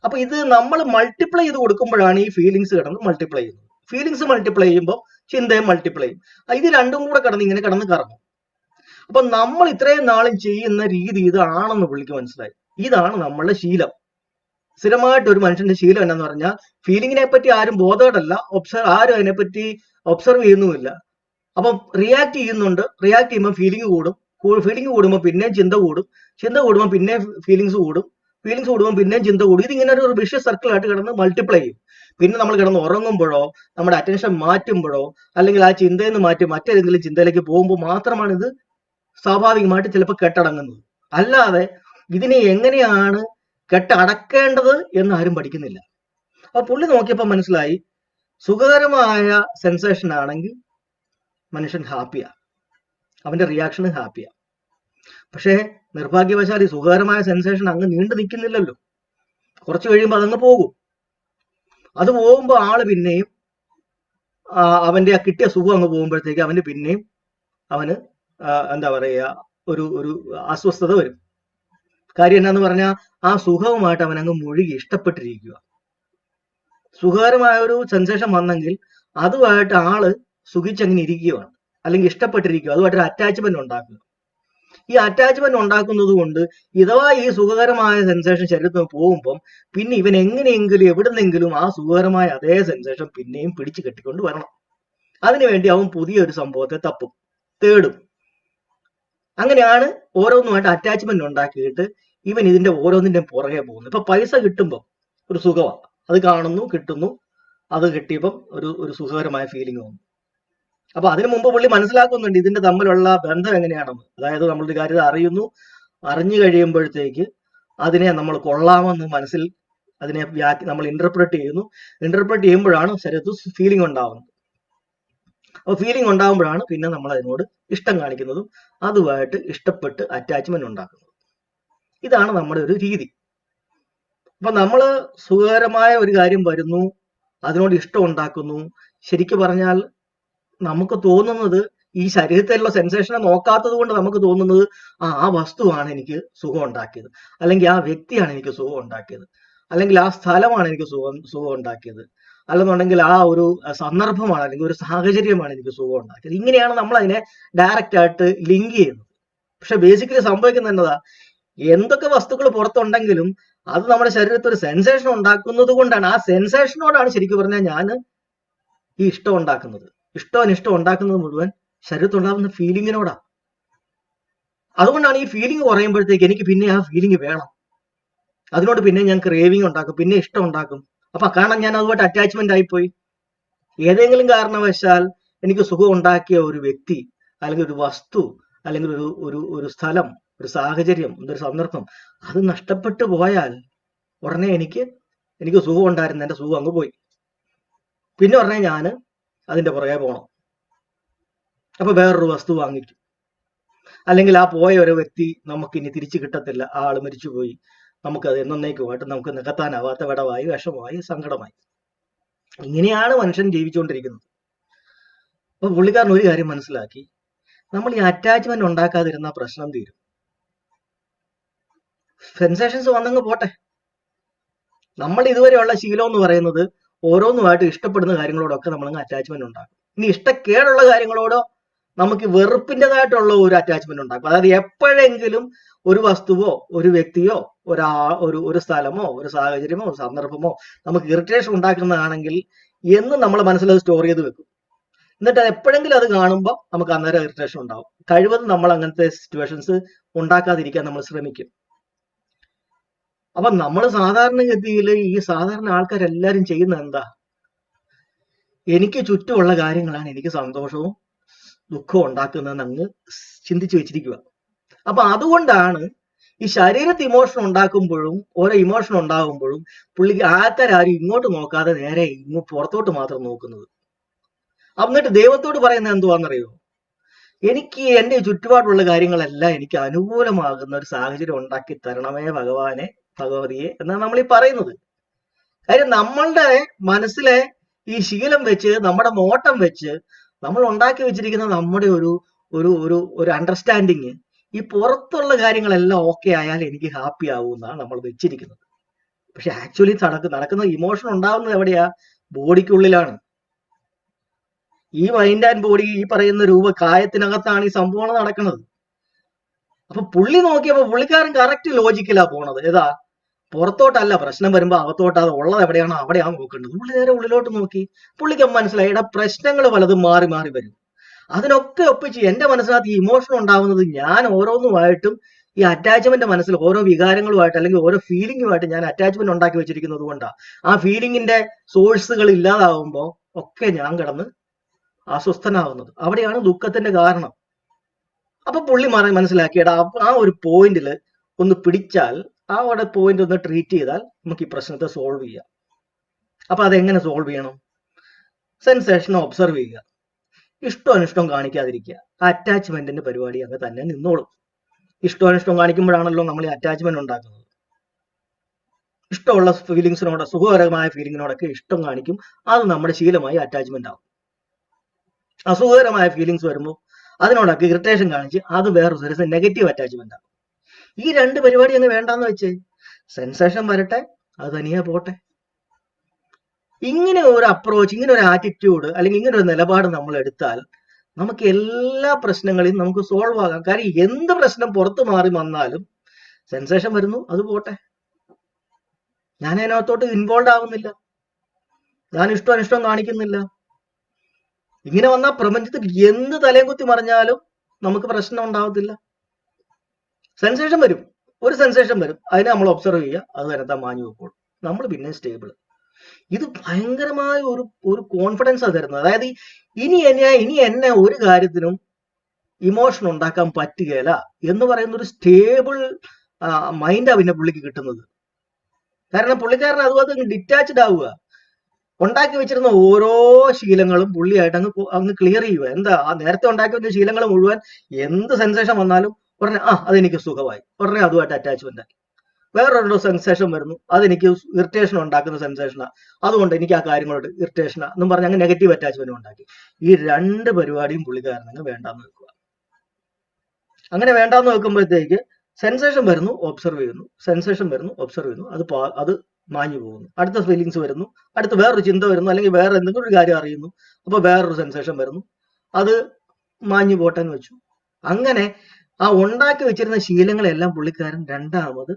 അപ്പൊ ഇത് നമ്മൾ മൾട്ടിപ്ലൈ ചെയ്ത് കൊടുക്കുമ്പോഴാണ് ഈ ഫീലിങ്സ് കിടന്ന് മൾട്ടിപ്ലൈ ചെയ്യുന്നത്. ഫീലിങ്സ് മൾട്ടിപ്ലൈ ചെയ്യുമ്പോൾ ചിന്തയും മൾട്ടിപ്ലൈ ചെയ്യും. ഇത് രണ്ടും കൂടെ ഇങ്ങനെ കിടന്ന് കറങ്ങും. അപ്പൊ നമ്മൾ ഇത്രയും നാളും ചെയ്യുന്ന രീതി ഇതാണെന്ന് പുള്ളിക്ക് മനസ്സിലായി. ഇതാണ് നമ്മളുടെ ശീലം. സ്ഥിരമായിട്ട് ഒരു മനുഷ്യന്റെ ശീലം എന്നാന്ന് പറഞ്ഞാൽ ഫീലിങ്ങിനെ പറ്റി ആരും ബോധവടല്ല, ആരും അതിനെപ്പറ്റി ഒബ്സർവ് ചെയ്യുന്നുമില്ല. അപ്പം റിയാക്ട് ചെയ്യുന്നുണ്ട്. റിയാക്ട് ചെയ്യുമ്പോൾ ഫീലിംഗ് കൂടും. ഫീലിംഗ് കൂടുമ്പോൾ പിന്നെയും ചിന്ത കൂടും. ചിന്ത കൂടുമ്പോൾ പിന്നെ ഫീലിങ്സ് കൂടും. ഫീലിങ്സ് കൂടുമ്പോൾ പിന്നെയും ചിന്ത കൂടും. ഇതിങ്ങനെ ഒരു വിഷ്യസ് സർക്കിൾ ആയിട്ട് കിടന്ന് മൾട്ടിപ്ലൈ ചെയ്യും. പിന്നെ നമ്മൾ കിടന്ന് ഉറങ്ങുമ്പോഴോ നമ്മുടെ അറ്റൻഷൻ മാറ്റുമ്പോഴോ അല്ലെങ്കിൽ ആ ചിന്തയിൽ നിന്ന് മാറ്റി മറ്റേതെങ്കിലും ചിന്തയിലേക്ക് പോകുമ്പോൾ മാത്രമാണ് ഇത് സ്വാഭാവികമായിട്ട് ചിലപ്പോൾ കെട്ടടങ്ങുന്നത്. അല്ലാതെ ഇതിനെ എങ്ങനെയാണ് കെട്ടടക്കേണ്ടത് എന്ന് ആരും പഠിക്കുന്നില്ല. അപ്പൊ പുള്ളി നോക്കിയപ്പോൾ മനസ്സിലായി, സുഖകരമായ സെൻസേഷൻ ആണെങ്കിൽ മനുഷ്യൻ ഹാപ്പിയാ, അവന്റെ റിയാക്ഷൻ ഹാപ്പിയാ. പക്ഷേ നിർഭാഗ്യവശാൽ ഈ സുഖകരമായ സെൻസേഷൻ അങ്ങ് നീണ്ടു നിൽക്കുന്നില്ലല്ലോ. കുറച്ച് കഴിയുമ്പോൾ അതങ്ങ് പോകും. അത് പോകുമ്പോൾ ആള് പിന്നെയും അവന്റെ ആ കിട്ടിയ സുഖം അങ്ങ് പോകുമ്പോഴത്തേക്ക് അവന് പിന്നെയും എന്താ പറയുക, ഒരു ഒരു അസ്വസ്ഥത വരും. കാര്യം എന്നാന്ന് പറഞ്ഞാൽ ആ സുഖവുമായിട്ട് അവൻ അങ്ങ് മുഴുകി ഇഷ്ടപ്പെട്ടിരിക്കുക. സുഖകരമായ ഒരു സെൻസേഷൻ വന്നെങ്കിൽ അതുമായിട്ട് ആള് സുഖിച്ചങ്ങനെ ഇരിക്കുകയാണ്, അല്ലെങ്കിൽ ഇഷ്ടപ്പെട്ടിരിക്കുക, അതുമായിട്ടൊരു അറ്റാച്ച്മെന്റ് ഉണ്ടാക്കുക. ഈ അറ്റാച്ച്മെന്റ് ഉണ്ടാക്കുന്നത് കൊണ്ട് ഇഥവാ ഈ സുഖകരമായ സെൻസേഷൻ ശരീരത്തിൽ പോകുമ്പം പിന്നെ ഇവൻ എങ്ങനെയെങ്കിലും എവിടുന്നെങ്കിലും ആ സുഖകരമായ അതേ സെൻസേഷൻ പിന്നെയും പിടിച്ചു കെട്ടിക്കൊണ്ട് വരണം. അതിനുവേണ്ടി അവൻ പുതിയൊരു സംഭവത്തെ തേടും. അങ്ങനെയാണ് ഓരോന്നുമായിട്ട് അറ്റാച്ച്മെന്റ് ഉണ്ടാക്കിയിട്ട് ഇവൻ ഇതിന്റെ ഓരോന്നിന്റെ പുറകെ പോകുന്നു. ഇപ്പൊ പൈസ കിട്ടുമ്പോൾ ഒരു സുഖമാണ്, അത് കാണുന്നു, കിട്ടുന്നു, അത് കിട്ടിയപ്പം ഒരു സുഖകരമായ ഫീലിംഗ് വന്നു. അപ്പൊ അതിനു മുമ്പ് പുള്ളി മനസ്സിലാക്കുന്നുണ്ട് ഇതിന്റെ തമ്മിലുള്ള ബന്ധം എങ്ങനെയാണെന്ന്. അതായത് നമ്മളൊരു കാര്യം അറിഞ്ഞു കഴിയുമ്പോഴത്തേക്ക് അതിനെ നമ്മൾ കൊള്ളാമെന്ന് മനസ്സിൽ അതിനെ നമ്മൾ ഇന്റർപ്രറ്റ് ചെയ്യുമ്പോഴാണ് ശരീരത്തിൽ ഫീലിംഗ് ഉണ്ടാവുന്നത്. അപ്പൊ ഫീലിംഗ് ഉണ്ടാകുമ്പോഴാണ് പിന്നെ നമ്മൾ അതിനോട് ഇഷ്ടം കാണിക്കുന്നതും അതുമായിട്ട് ഇഷ്ടപ്പെട്ട് അറ്റാച്ച്മെന്റ് ഉണ്ടാക്കുന്നതും. ഇതാണ് നമ്മുടെ ഒരു രീതി. അപ്പൊ നമ്മള് സുഖകരമായ ഒരു കാര്യം വരുന്നു, അതിനോട് ഇഷ്ടം ഉണ്ടാക്കുന്നു. ശരിക്കും പറഞ്ഞാൽ നമുക്ക് തോന്നുന്നത് ഈ ശരീരത്തിലുള്ള സെൻസേഷനെ നോക്കാത്തത് കൊണ്ട് നമുക്ക് തോന്നുന്നത് ആ വസ്തുവാണ് എനിക്ക് സുഖം ഉണ്ടാക്കിയത്, അല്ലെങ്കിൽ ആ വ്യക്തിയാണ് എനിക്ക് സുഖം ഉണ്ടാക്കിയത്, അല്ലെങ്കിൽ ആ സ്ഥലമാണ് എനിക്ക് സുഖം ഉണ്ടാക്കിയത്, അല്ലെന്നുണ്ടെങ്കിൽ ആ ഒരു സന്ദർഭമാണ് അല്ലെങ്കിൽ ഒരു സാഹചര്യമാണ് എനിക്ക് സുഖം ഉണ്ടാക്കിയത്. ഇങ്ങനെയാണ് നമ്മൾ അതിനെ ഡയറക്റ്റ് ആയിട്ട് ലിങ്ക് ചെയ്യുന്നത്. പക്ഷെ ബേസിക്കലി സംഭവിക്കുന്നത് എന്നതാ, എന്തൊക്കെ വസ്തുക്കൾ പുറത്തുണ്ടെങ്കിലും അത് നമ്മുടെ ശരീരത്തിൽ ഒരു സെൻസേഷൻ ഉണ്ടാക്കുന്നത് കൊണ്ടാണ്. ആ സെൻസേഷനോടാണ് ശരിക്കും പറഞ്ഞാൽ ഞാൻ ഈ ഇഷ്ടം ഉണ്ടാക്കുന്നത്. ഇഷ്ടം ഉണ്ടാക്കുന്നത് മുഴുവൻ ശരീരത്തുണ്ടാകുന്ന ഫീലിങ്ങിനോടാ. അതുകൊണ്ടാണ് ഈ ഫീലിംഗ് കുറയുമ്പോഴത്തേക്ക് എനിക്ക് പിന്നെ ആ ഫീലിംഗ് വേണം, അതിനോട് പിന്നെ ഞാൻ ക്രേവിംഗ് ഉണ്ടാക്കും, പിന്നെ ഇഷ്ടം ഉണ്ടാക്കും. അപ്പൊ കാരണം ഞാൻ അതുമായിട്ട് അറ്റാച്ച്മെന്റ് ആയിപ്പോയി. ഏതെങ്കിലും കാരണവശാൽ എനിക്ക് സുഖം ഉണ്ടാക്കിയ ഒരു വ്യക്തി അല്ലെങ്കിൽ ഒരു വസ്തു അല്ലെങ്കിൽ ഒരു സ്ഥലം, ഒരു സാഹചര്യം, ഒരു സന്ദർഭം അത് നഷ്ടപ്പെട്ടു പോയാൽ ഉടനെ എനിക്ക് സുഖം ഉണ്ടായിരുന്നു, എന്റെ സുഖം അങ്ങ് പോയി. പിന്നെ ഉടനെ ഞാൻ അതിന്റെ പുറകെ പോകണം. അപ്പൊ വേറൊരു വസ്തു വാങ്ങിക്കും, അല്ലെങ്കിൽ ആ പോയ ഒരു വ്യക്തി നമുക്ക് ഇനി തിരിച്ചു കിട്ടത്തില്ല, ആ ആള് മരിച്ചുപോയി, നമുക്കത് എന്നേക്കുമായിട്ട് നമുക്ക് നികത്താനാവാത്ത വിടവായി, വിഷമമായി, സങ്കടമായി. ഇങ്ങനെയാണ് മനുഷ്യൻ ജീവിച്ചുകൊണ്ടിരിക്കുന്നത്. അപ്പൊ പുള്ളിക്കാരൻ ഒരു കാര്യം മനസ്സിലാക്കി, നമ്മൾ ഈ അറ്റാച്ച്മെന്റ് ഉണ്ടാക്കാതിരുന്ന പ്രശ്നം തീരും. സെൻസേഷൻസ് വന്നങ്ങ് പോട്ടെ. നമ്മൾ ഇതുവരെയുള്ള ശീലം എന്ന് പറയുന്നത് ഓരോന്നുമായിട്ട് ഇഷ്ടപ്പെടുന്ന കാര്യങ്ങളോടൊക്കെ നമ്മളങ്ങ് അറ്റാച്ച്മെന്റ് ഉണ്ടാക്കും. ഇനി ഇഷ്ടക്കേടുള്ള കാര്യങ്ങളോടോ നമുക്ക് വെറുപ്പിൻ്റെതായിട്ടുള്ള ഒരു അറ്റാച്ച്മെന്റ് ഉണ്ടാക്കും. അതായത് എപ്പോഴെങ്കിലും ഒരു വസ്തുവോ ഒരു വ്യക്തിയോ ഒരു സ്ഥലമോ ഒരു സാഹചര്യമോ ഒരു സന്ദർഭമോ നമുക്ക് ഇറിറ്റേഷൻ ഉണ്ടാക്കുന്നതാണെങ്കിൽ എന്ന് നമ്മളെ മനസ്സിൽ അത് സ്റ്റോർ ചെയ്ത് വെക്കും. എന്നിട്ട് എപ്പോഴെങ്കിലും അത് കാണുമ്പോൾ നമുക്ക് അന്നേരം ഇറിറ്റേഷൻ ഉണ്ടാവും. കഴിവതും നമ്മൾ അങ്ങനത്തെ സിറ്റുവേഷൻസ് ഉണ്ടാക്കാതിരിക്കാൻ നമ്മൾ ശ്രമിക്കും. അപ്പൊ നമ്മൾ സാധാരണഗതിയിൽ ഈ സാധാരണ ആൾക്കാരെല്ലാരും ചെയ്യുന്ന എന്താ, എനിക്ക് ചുറ്റുമുള്ള കാര്യങ്ങളാണ് എനിക്ക് സന്തോഷവും ദുഃഖവും ഉണ്ടാക്കുന്നതെന്ന് അങ്ങ് ചിന്തിച്ചു വെച്ചിരിക്കുക. അപ്പൊ അതുകൊണ്ടാണ് ഈ ശരീരത്തിൽ ഇമോഷൻ ഉണ്ടാക്കുമ്പോഴും ഓരോ ഇമോഷൻ ഉണ്ടാകുമ്പോഴും പുള്ളിക്ക് ആൾക്കാരും ഇങ്ങോട്ട് നോക്കാതെ നേരെ പുറത്തോട്ട് മാത്രം നോക്കുന്നത്. എന്നിട്ട് ദൈവത്തോട് പറയുന്നത് എന്തുവാന്നറിയോ, എനിക്ക് എൻ്റെ ചുറ്റുപാടുള്ള കാര്യങ്ങളെല്ലാം എനിക്ക് അനുകൂലമാകുന്ന ഒരു സാഹചര്യം ഉണ്ടാക്കി തരണമേ ഭഗവാനെ, ഭഗവതിയെ എന്നാണ് നമ്മൾ ഈ പറയുന്നത്. കാര്യം നമ്മളുടെ മനസ്സിലെ ഈ ശീലം വെച്ച്, നമ്മുടെ നോട്ടം വെച്ച് നമ്മൾ ഉണ്ടാക്കി വെച്ചിരിക്കുന്ന നമ്മുടെ ഒരു ഒരു ഒരു ഒരു അണ്ടർസ്റ്റാൻഡിങ് ഈ പുറത്തുള്ള കാര്യങ്ങളെല്ലാം ഓക്കെ ആയാൽ എനിക്ക് ഹാപ്പി ആവുമെന്നാണ് നമ്മൾ വെച്ചിരിക്കുന്നത്. പക്ഷെ ആക്ച്വലി നടക്കുന്ന ഇമോഷൻ ഉണ്ടാവുന്നത് എവിടെയാ? ബോഡിക്കുള്ളിലാണ്. ഈ മൈൻഡ് ആൻഡ് ബോഡി ഈ പറയുന്ന കായത്തിനകത്താണ് ഈ സംഭവം നടക്കുന്നത്. അപ്പൊ പുള്ളി നോക്കിയപ്പോ പുള്ളിക്കാരൻ കറക്റ്റ് ലോജിക്കിലാ പോണത്. ഏതാ? പുറത്തോട്ടല്ല പ്രശ്നം വരുമ്പോ അകത്തോട്ട്, അത് ഉള്ളത് എവിടെയാണോ അവിടെയാണ് നോക്കേണ്ടത്. പുള്ളി നേരെ ഉള്ളിലോട്ട് നോക്കി. പുള്ളിക്ക് മനസ്സിലായി എടാ പ്രശ്നങ്ങൾ പലതും മാറി മാറി വരും. അതിനൊക്കെ ഒപ്പിച്ച് എന്റെ മനസ്സിനകത്ത് ഈ ഇമോഷൻ ഉണ്ടാവുന്നത് ഞാൻ ഓരോന്നുമായിട്ടും ഈ അറ്റാച്ച്മെന്റ് മനസ്സിൽ ഓരോ വികാരങ്ങളുമായിട്ട് അല്ലെങ്കിൽ ഓരോ ഫീലിംഗുമായിട്ട് ഞാൻ അറ്റാച്ച്മെന്റ് ഉണ്ടാക്കി വെച്ചിരിക്കുന്നത് കൊണ്ടാണ് ആ ഫീലിംഗിന്റെ സോഴ്സുകൾ ഇല്ലാതാവുമ്പോൾ ഒക്കെ ഞാൻ കിടന്ന് അസ്വസ്ഥനാവുന്നത്. അവിടെയാണ് ദുഃഖത്തിന്റെ കാരണം. അപ്പൊ പുള്ളി മനസ്സിലാക്കിയടാ ആ ഒരു പോയിന്റിൽ ഒന്ന് പിടിച്ചാൽ, ആ ഒരു പോയിന്റ് ഒന്ന് ട്രീറ്റ് ചെയ്താൽ നമുക്ക് ഈ പ്രശ്നത്തെ സോൾവ് ചെയ്യാം. അപ്പൊ അതെങ്ങനെ സോൾവ് ചെയ്യണം? സെൻസേഷൻ ഒബ്സർവ് ചെയ്യുക, ഇഷ്ടം അനിഷ്ടം കാണിക്കാതിരിക്കുക. അറ്റാച്ച്മെന്റിന്റെ പരിപാടി അങ്ങ് തന്നെ നിന്നോളും. ഇഷ്ടം അനിഷ്ടം കാണിക്കുമ്പോഴാണല്ലോ നമ്മൾ ഈ അറ്റാച്ച്മെന്റ് ഉണ്ടാക്കുന്നത്. ഇഷ്ടമുള്ള ഫീലിങ്സിനോട്, സുഖകരമായ ഫീലിങ്ങിനോടൊക്കെ ഇഷ്ടം കാണിക്കും. അത് നമ്മുടെ ശീലമായി അറ്റാച്ച്മെന്റ് ആവും. അസുഖകരമായ ഫീലിങ്സ് വരുമ്പോൾ അതിനോടൊക്കെ ഇറിറ്റേഷൻ കാണിച്ച് അത് വേറൊരു നെഗറ്റീവ് അറ്റാച്ച്മെന്റ് ആവും. ഈ രണ്ട് പരിപാടി അങ്ങ് വേണ്ടാന്ന് വെച്ച് സെൻസേഷൻ വരട്ടെ, അത് തനിയെ പോട്ടെ. ഇങ്ങനെ ഒരു അപ്രോച്ച്, ഇങ്ങനെ ഒരു ആറ്റിറ്റ്യൂഡ് അല്ലെങ്കിൽ ഇങ്ങനെ ഒരു നിലപാട് നമ്മൾ എടുത്താൽ നമുക്ക് എല്ലാ പ്രശ്നങ്ങളെയും നമുക്ക് സോൾവ് ആകാം. കാര്യം എന്ത് പ്രശ്നം പുറത്തു മാറി വന്നാലും സെൻസേഷൻ വരുന്നു, അത് പോട്ടെ. ഞാൻ അതിനകത്തോട്ട് ഇൻവോൾവ് ആവുന്നില്ല, ഞാൻ ഇഷ്ടം അനിഷ്ടം കാണിക്കുന്നില്ല. ഇങ്ങനെ വന്നാൽ പ്രപഞ്ചത്തിൽ എന്ത് തലയും കുത്തി മറിഞ്ഞാലും നമുക്ക് പ്രശ്നം ഉണ്ടാവത്തില്ല. സെൻസേഷൻ വരും, ഒരു സെൻസേഷൻ വരും, അതിനെ നമ്മൾ ഒബ്സർവ് ചെയ്യുക, അത് വരത്താൻ മാഞ്ഞു വെക്കോളും, നമ്മൾ പിന്നെ സ്റ്റേബിൾ. ഇത് ഭയങ്കരമായ ഒരു കോൺഫിഡൻസ് തരുന്നത്. അതായത് ഇനി എന്നെ ഒരു കാര്യത്തിനും ഇമോഷൻ ഉണ്ടാക്കാൻ പറ്റുകയില്ല എന്ന് പറയുന്ന ഒരു സ്റ്റേബിൾ മൈൻഡാണ് പിന്നെ പുള്ളിക്ക് കിട്ടുന്നത്. കാരണം പുള്ളിക്കാരൻ അതുപോലെ ഡിറ്റാച്ച്ഡ് ആവുക. ഉണ്ടാക്കി വെച്ചിരുന്ന ഓരോ ശീലങ്ങളും പുള്ളിയായിട്ട് അങ്ങ് ക്ലിയർ ചെയ്യുക. എന്താ? ആ നേരത്തെ ഉണ്ടാക്കി വെച്ച ശീലങ്ങൾ മുഴുവൻ എന്ത് സെൻസേഷൻ വന്നാലും ഉടനെ അതെനിക്ക് സുഖമായി, ഉടനെ അതുമായിട്ട് അറ്റാച്ച്മെന്റ് ആയി. വേറൊരു സെൻസേഷൻ വരുന്നു, അതെനിക്ക് ഇറിറ്റേഷൻ ഉണ്ടാക്കുന്ന സെൻസേഷനാണ്, അതുകൊണ്ട് എനിക്ക് ആ കാര്യങ്ങളോട് ഇറിറ്റേഷനാ എന്നും പറഞ്ഞ് അങ്ങ് നെഗറ്റീവ് അറ്റാച്ച്മെന്റ് ഉണ്ടാക്കി. ഈ രണ്ട് പരിപാടിയും പുള്ളിക്കാരനങ്ങ് വേണ്ടാന്ന് വെക്കുക. അങ്ങനെ വേണ്ടാന്ന് വെക്കുമ്പോഴത്തേക്ക് സെൻസേഷൻ വരുന്നു, ഒബ്സർവ് ചെയ്യുന്നു, സെൻസേഷൻ വരുന്നു, ഒബ്സർവ് ചെയ്യുന്നു, അത് മാഞ്ഞു പോകുന്നു. അടുത്ത ഫീലിങ്സ് വരുന്നു, അടുത്ത വേറൊരു ചിന്ത വരുന്നു, അല്ലെങ്കിൽ വേറെ എന്തെങ്കിലും ഒരു കാര്യം അറിയുന്നു, അപ്പൊ വേറൊരു സെൻസേഷൻ വരുന്നു, അത് മാഞ്ഞു പോട്ടെന്ന് വെച്ചു. അങ്ങനെ ആ ഉണ്ടാക്കി വെച്ചിരുന്ന ശീലങ്ങളെല്ലാം പുള്ളിക്കാരൻ രണ്ടാമത്